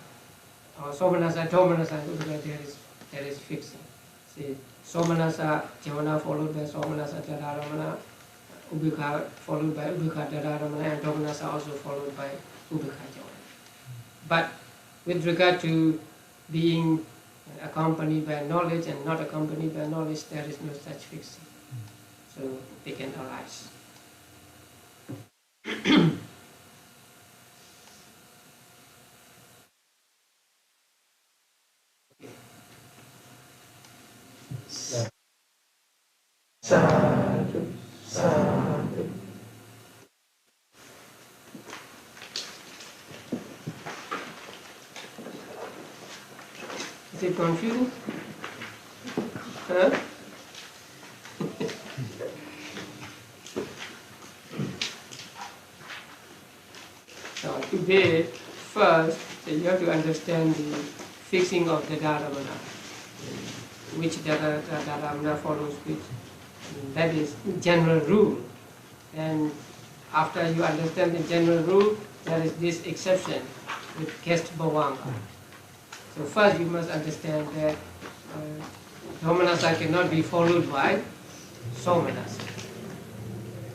or Somanasa, Domanasa and Ubeka, there is fixing. See, Somanasa Javana followed by Somanasa Dharamana, Ubeka followed by Ubeka Dharamana, and Domanasa also followed by Ubeka Javana. But with regard to being accompanied by knowledge and not accompanied by knowledge, there is no such fixing. So they can arise. Sadhu, sadhu. Is it confusing? Huh? Now today, first, you have to understand the fixing of the Dharamana, which Dharamana follows which. That is general rule. And after you understand the general rule, there is this exception with guest bhavanga. So first you must understand that Dhammanasa cannot be followed by Somanasa.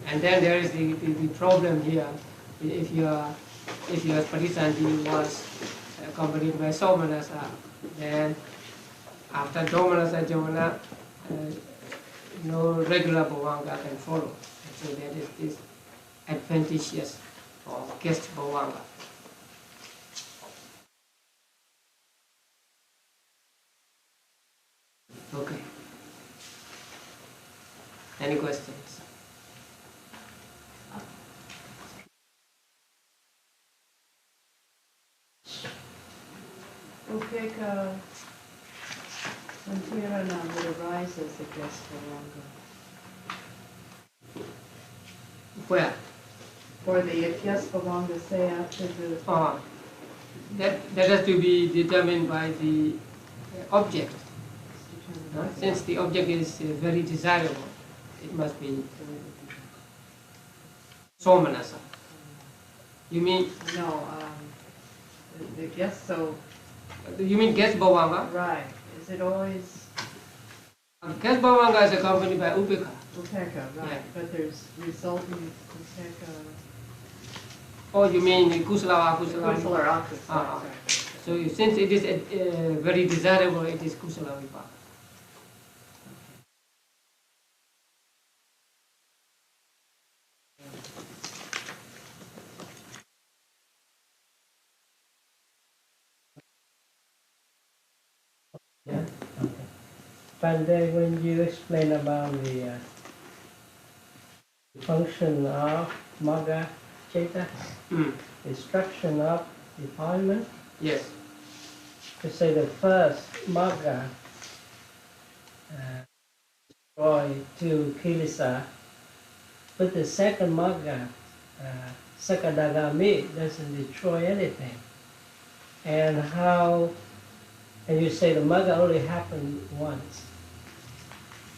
And then there is the problem here. If your Parisanti was accompanied by Somanasa, then after Dhammanasa Jamana, no regular bhavanga can follow. So that is this advantageous for guest bhavanga. Okay. Any questions? Upeka, when Tirana would arise as a guest bhavanga. Where? Or the guest bhavanga say after the... That has to be determined by the object. Since the object is very desirable, it must be Somanasa. You mean? No, the guest, so... You mean guest bhavanga? Right. Is it always... Guest bhavanga is accompanied by upeka. Upeka, right. Yeah. But there's resultant upeka... Oh, you mean kusala or akusala? Kusala or akusala. So since it is very desirable, it is kusala vipaka. Yeah. Okay. But when you explain about the function of Magga Cheta, instruction of defilement, Yes. to say the first Magga destroy two kilesa, but the second Magga, Sakadagami, doesn't destroy anything. And how? And you say the Magga only happened once,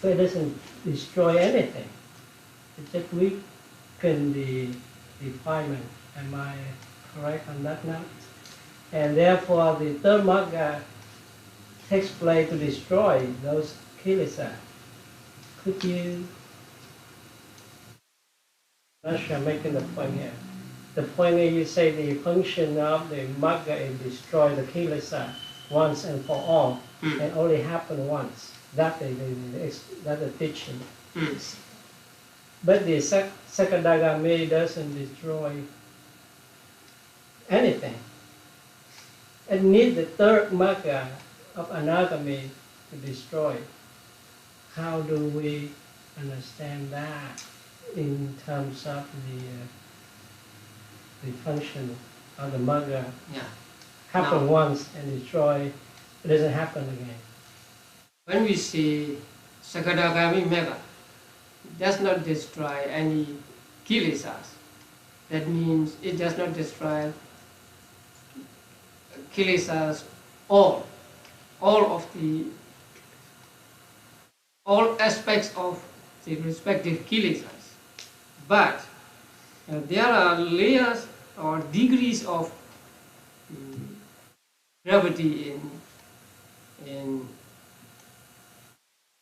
but it doesn't destroy anything. It just weakens the defilement. Am I correct on that note? And therefore, the third Magga takes place to destroy those kilesa. Could you? I'm not sure I'm making the point here. The point is you say the function of the Magga is destroy the kilesa once and for all, and only happen once. That's the teaching. But the Sakadagami doesn't destroy anything. It needs the third Magga of anagami to destroy. How do we understand that in terms of the function of the Magga? Yeah. Happen Now, once and destroy, it doesn't happen again. when we say Sakadagami Magga, it does not destroy any kilesas. That means it does not destroy kilesas all aspects of the respective kilesas. But there are layers or degrees of gravity in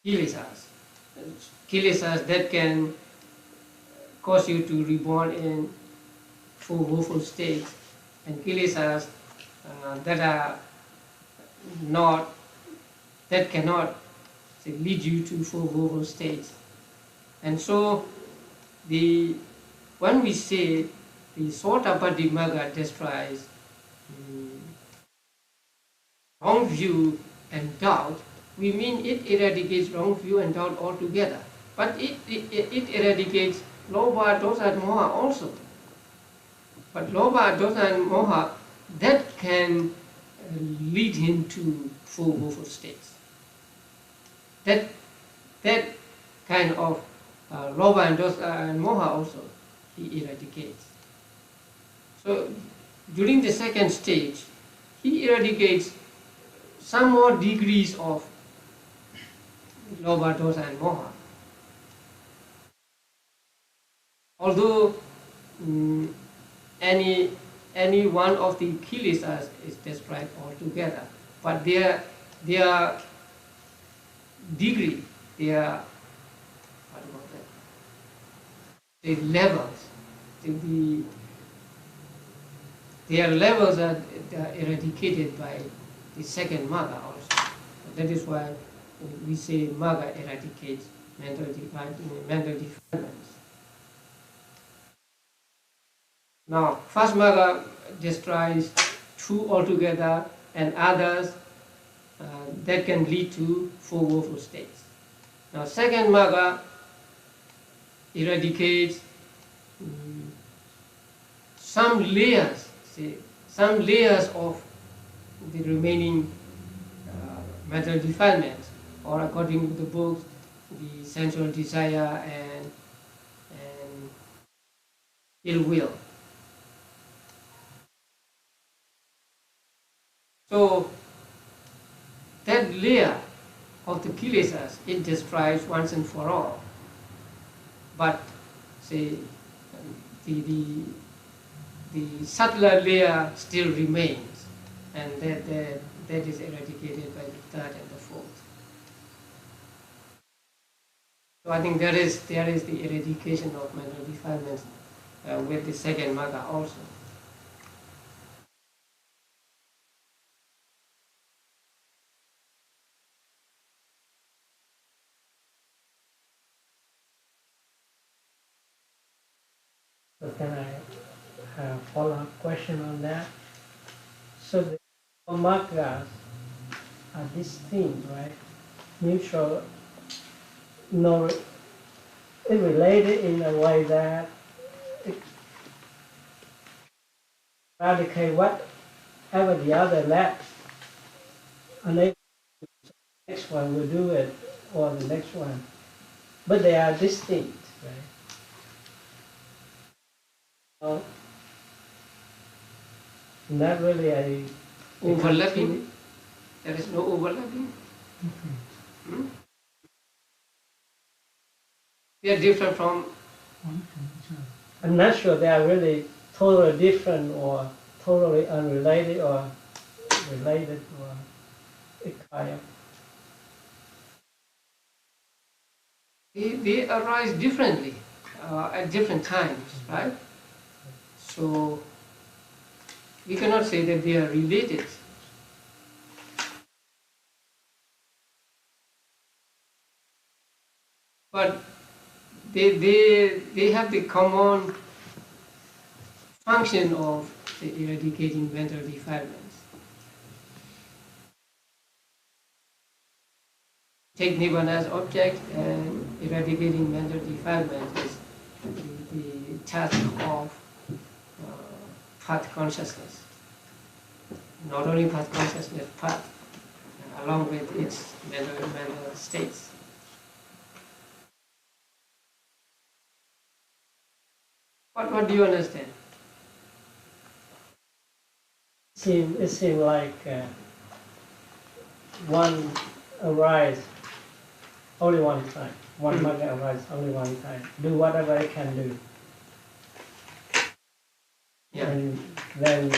kilesas. Kilesas that can cause you to reborn in four woeful states, and kilesas that cannot lead you to four woeful states. And so when we say the Sotapaddi Magga destroys wrong view and doubt, we mean it eradicates wrong view and doubt altogether. But it eradicates Lobha, Dosa and Moha also. But Lobha, Dosa and Moha, that can lead him to four woeful states. That kind of Lobha and Dosa and Moha also he eradicates. So during the second stage, he eradicates some more degrees of Lobha, Dosa and Moha. Although any one of the kilesas is described altogether, but their degree, their what about that? The levels, their levels are eradicated by the second magga also. That is why we say magga eradicates mental defilements. Now, first magga destroys two altogether, and others that can lead to four woeful states. Now, second magga eradicates some layers of the remaining mental defilements, or according to the books, the sensual desire and ill will. So that layer of the kilesas, it destroys once and for all. But say the subtler layer still remains, and that is eradicated by the third and the fourth. So I think there is the eradication of mental defilements with the second magga also. So can I have a follow-up question on that? So the maggas are distinct, right? Mutual, no, it related in a way that it eradicate whatever the other left, and the next one will do it, or the next one. But they are distinct, right? So, not really a Overlapping? There is no overlapping? Hmm? They are different from... I'm not sure they are really totally different or totally unrelated or related or kind of. They arise differently at different times, right? So we cannot say that they are related. But they have the common function of eradicating mental defilements. Take Nibbana as object, and eradicating mental defilement is the task of path consciousness. Not only path consciousness, path, along with its mental states. What do you understand? It seems like one arise only one time. One magga arise only one time. Do whatever it can do. Yeah. And then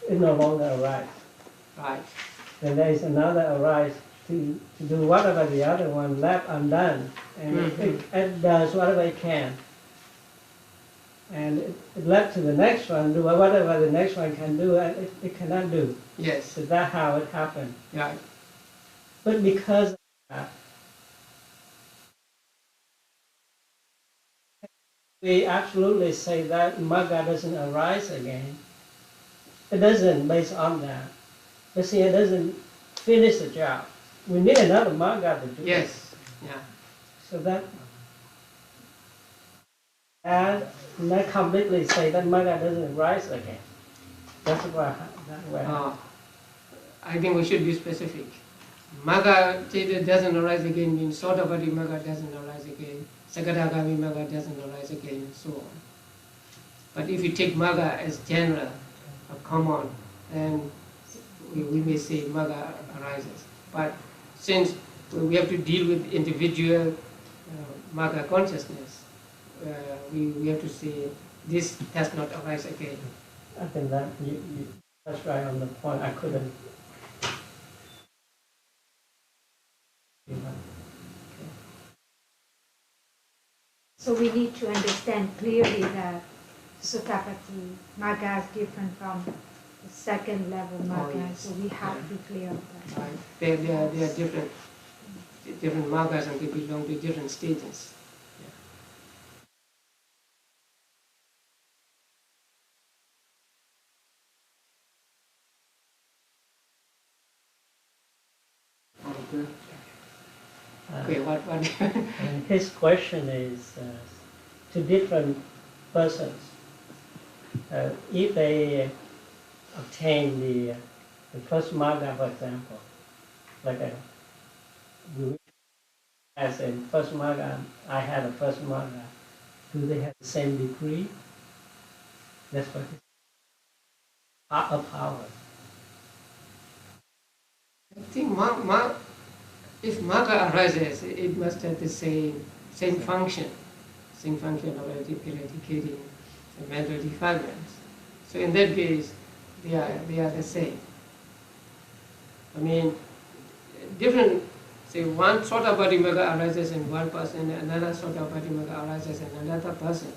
it no longer arises. Right. Then there is another arise to do whatever the other one left undone. And it does whatever it can. And it led to the next one, do whatever the next one can do, and it cannot do. Yes. So that's how it happened. Right. But because of that, we absolutely say that magga doesn't arise again. It doesn't based on that. But see, it doesn't finish the job. We need another magga to do it. Yes. Yeah. So that, and not completely say that magga doesn't rise again. That's why. I think we should be specific. Magga doesn't arise again means Sotapatti magga doesn't arise again, Sakadagami magga doesn't arise again, and so on. But if you take magga as general, or common, then we may say magga arises. But since we have to deal with individual magga consciousness, we have to say this does not arise again. I think that that's right on the point. I couldn't. So we need to understand clearly that Sotapanna Magga is different from the second level Magga, yes. so we have to be clear of that. Right. They are different Maggas, and they belong to different stages. Okay, what? And his question is to different persons. If they obtain the first Magga, for example, like as a first Magga, I had a first Magga, do they have the same degree? That's what it's a power. I think if Magga arises, it must have the same function of eradicating the mental defilements. So in that case, they are the same. I mean, different. Say one Sotapanna Magga arises in one person, another Sotapanna Magga arises in another person.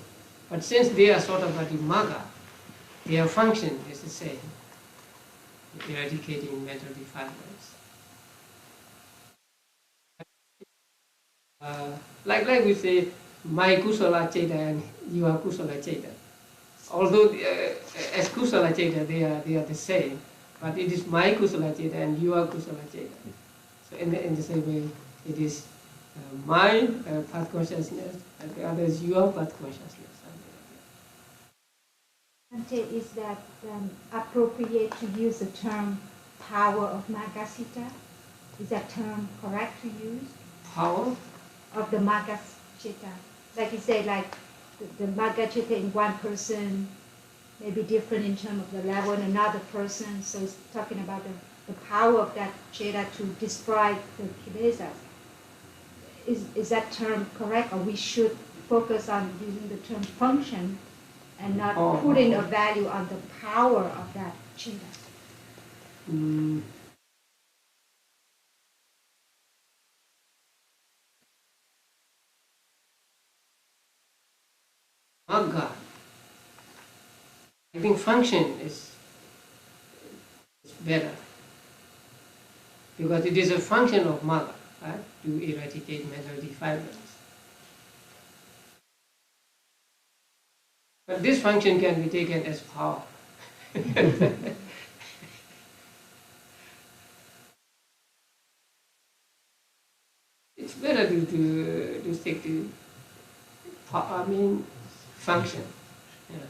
But since they are Sotapanna Magga, their function is the same, eradicating mental defilements. Like we say, my kusala cheta and your kusala cheta. Although as kusala cheta they are the same, but it is my kusala cheta and your kusala cheta. So in the same way, it is my path consciousness, and the other is your path consciousness. Ante, is that appropriate to use the term power of Maggasita? Is that term correct to use? Power of the Magga Chitta. Like you say, like the Magga Chitta in one person may be different in terms of the level in another person. So it's talking about the power of that Chitta to destroy the kilesas. Is that term correct, or we should focus on using the term function and not putting a value on the power of that Chitta? Magga. I think function is better because it is a function of Magga, right, to eradicate mental defilements. But this function can be taken as power. It's better to stick to function. Yeah.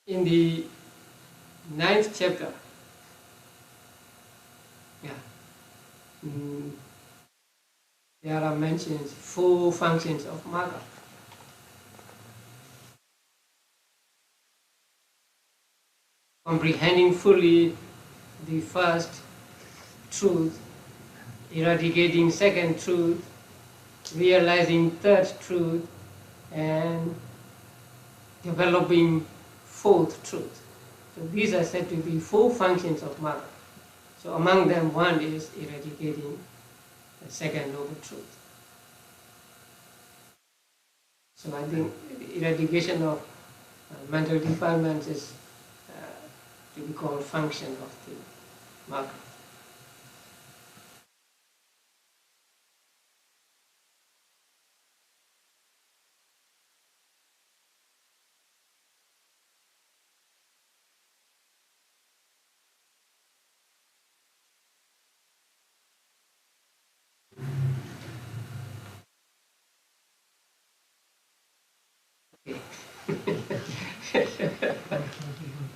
In the 9th chapter, there are mentions 4 functions of Magga. Comprehending fully the first truth, eradicating second truth, realizing third truth, and developing fourth truth. So these are said to be 4 functions of Magga. So among them, one is eradicating the second noble truth. So I think the eradication of mental defilements is to be called function of the Magga.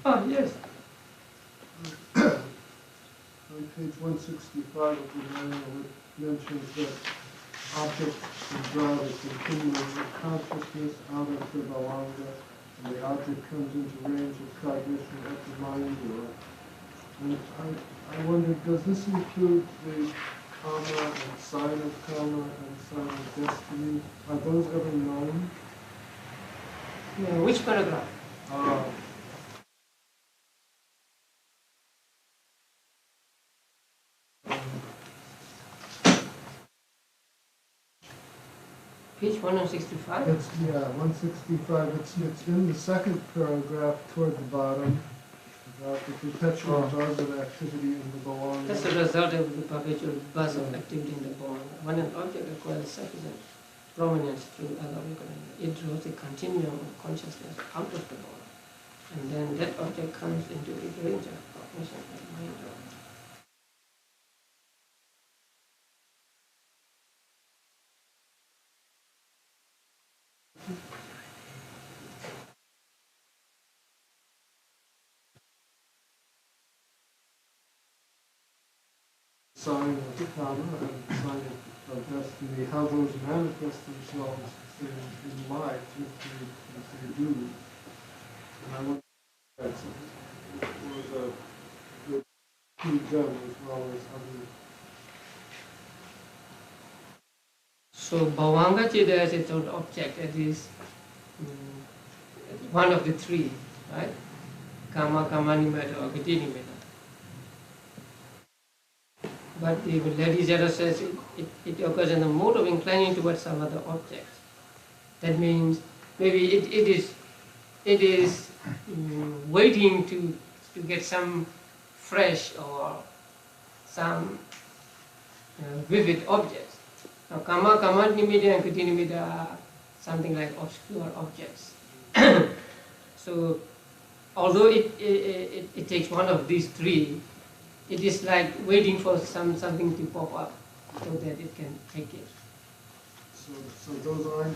Oh, yes. On page 165 of the manual, it mentions that objects and drive is continuing with consciousness out of the Bhavanga, and the object comes into range of cognition at the mind. And I wondered, does this include the karma and sign of karma and sign of destiny, are those ever known? Yeah, which paragraph? Page 165? It's, 165. It's in the second paragraph toward the bottom, about the perpetual buzz of activity in the belonging. That's the result of the perpetual buzz of activity in the bond. When an object acquires sufficient prominence through other recognition, it draws a continuum of consciousness out of the bond. And then that object comes into a range of cognition and mind. Sign of karma and sign of destiny, how those manifest themselves in life if they do. And I want that was a good key gem as well as other. So Bhavanga Cheda as its own object, that is one of the three, right? Kama, Kamanimata or Gatinimata. But the Lady Zara says it occurs in the mode of inclining towards some other object. That means maybe it is waiting to get some fresh or some vivid objects. Now Kama, Kamanimata and Gatinimata are something like obscure objects. So although it takes one of these three, it is like waiting for something to pop up so that it can take it. So those are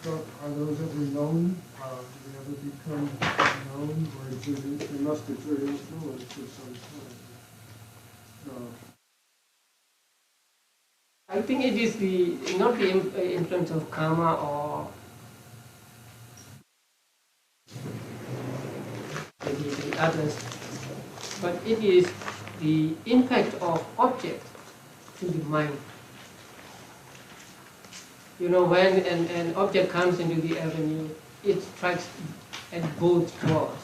those ever known? Do they ever become known, or they must exert influence for some time? I think it is not the influence of karma or maybe the others, but it is the impact of object to the mind. You know, when an object comes into the avenue, it strikes at both doors.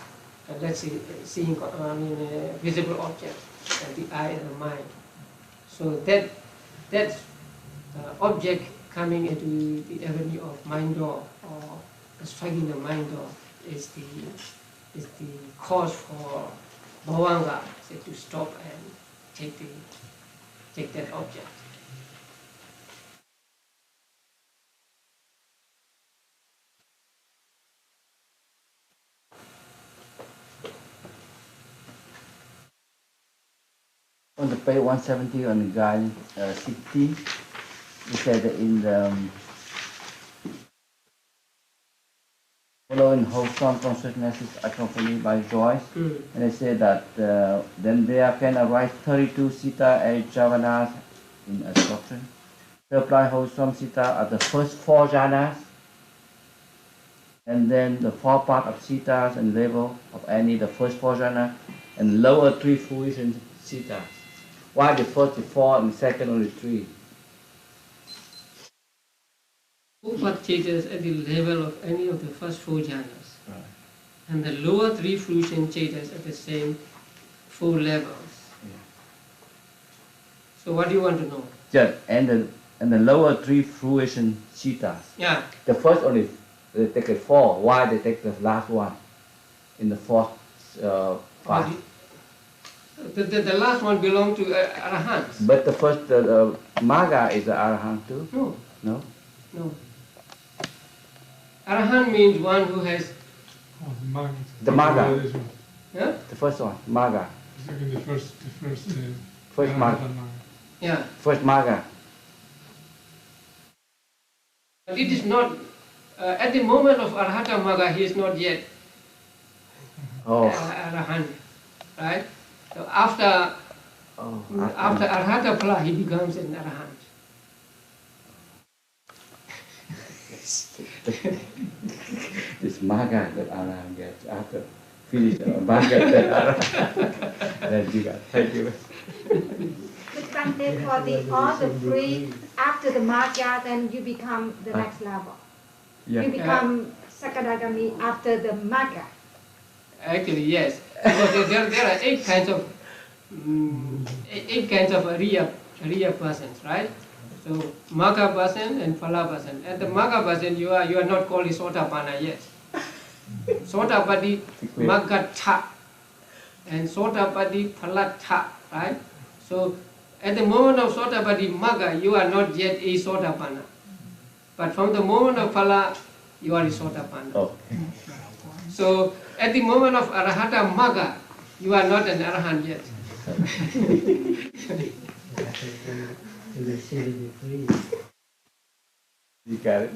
Let's say, seeing, visible objects, and the eye and the mind. So that object coming into the avenue of mind door or striking the mind door is the cause for Bhavanga, say, to stop and take that object. On the page 170 on the guide 60, it said that in the following wholesome consciousness is accompanied by joy, and they say that then there can arise 32 Sita and Javanas in absorption. To apply wholesome Sita are the first 4 jhanas, and then the 4 part of Sitas and level of any, the first 4 jhanas, and lower 3 fruition Sitas. Why the first 4 and the second only 3? Upat chetas at the level of any of the first 4 jhanas. Right. And the lower 3 fruition chetas at the same 4 levels. Yeah. So what do you want to know? Just, and the lower 3 fruition Sitas. Yeah. The first only, they take a 4. Why they take the last one in the 4th part? The last one belongs to Arahants. But the first, Maga is the Arahant too? No. No? No. Arahant means one who has... The Maga. Yeah? The first one, Maga. The first First Maga. Yeah. First Maga. But it is not... at the moment of Arhata Maga, he is not yet Arahant. Right? So after Arhata Pala, he becomes an Arahant. This Maga that Arahant gets after finish Maga that Arahant. Then you got, thank you. Bhante, for all the three, after the Magga, then you become the next level. Yeah. You become Sakadagami after the Magga. Actually, yes. Because there are eight kinds of Ariya persons, right? So Magga person and Phala person. At the Magga person, you are not called Sotapanna yet. Sotapatti Magga Tha and Sotapatti Phala Tha, right? So at the moment of Sotapatti Magga, you are not yet a Sotapanna. But from the moment of Phala, you are a Sotapanna. Okay. So at the moment of Arahata Magga, you are not an Arahant yet. You You got it.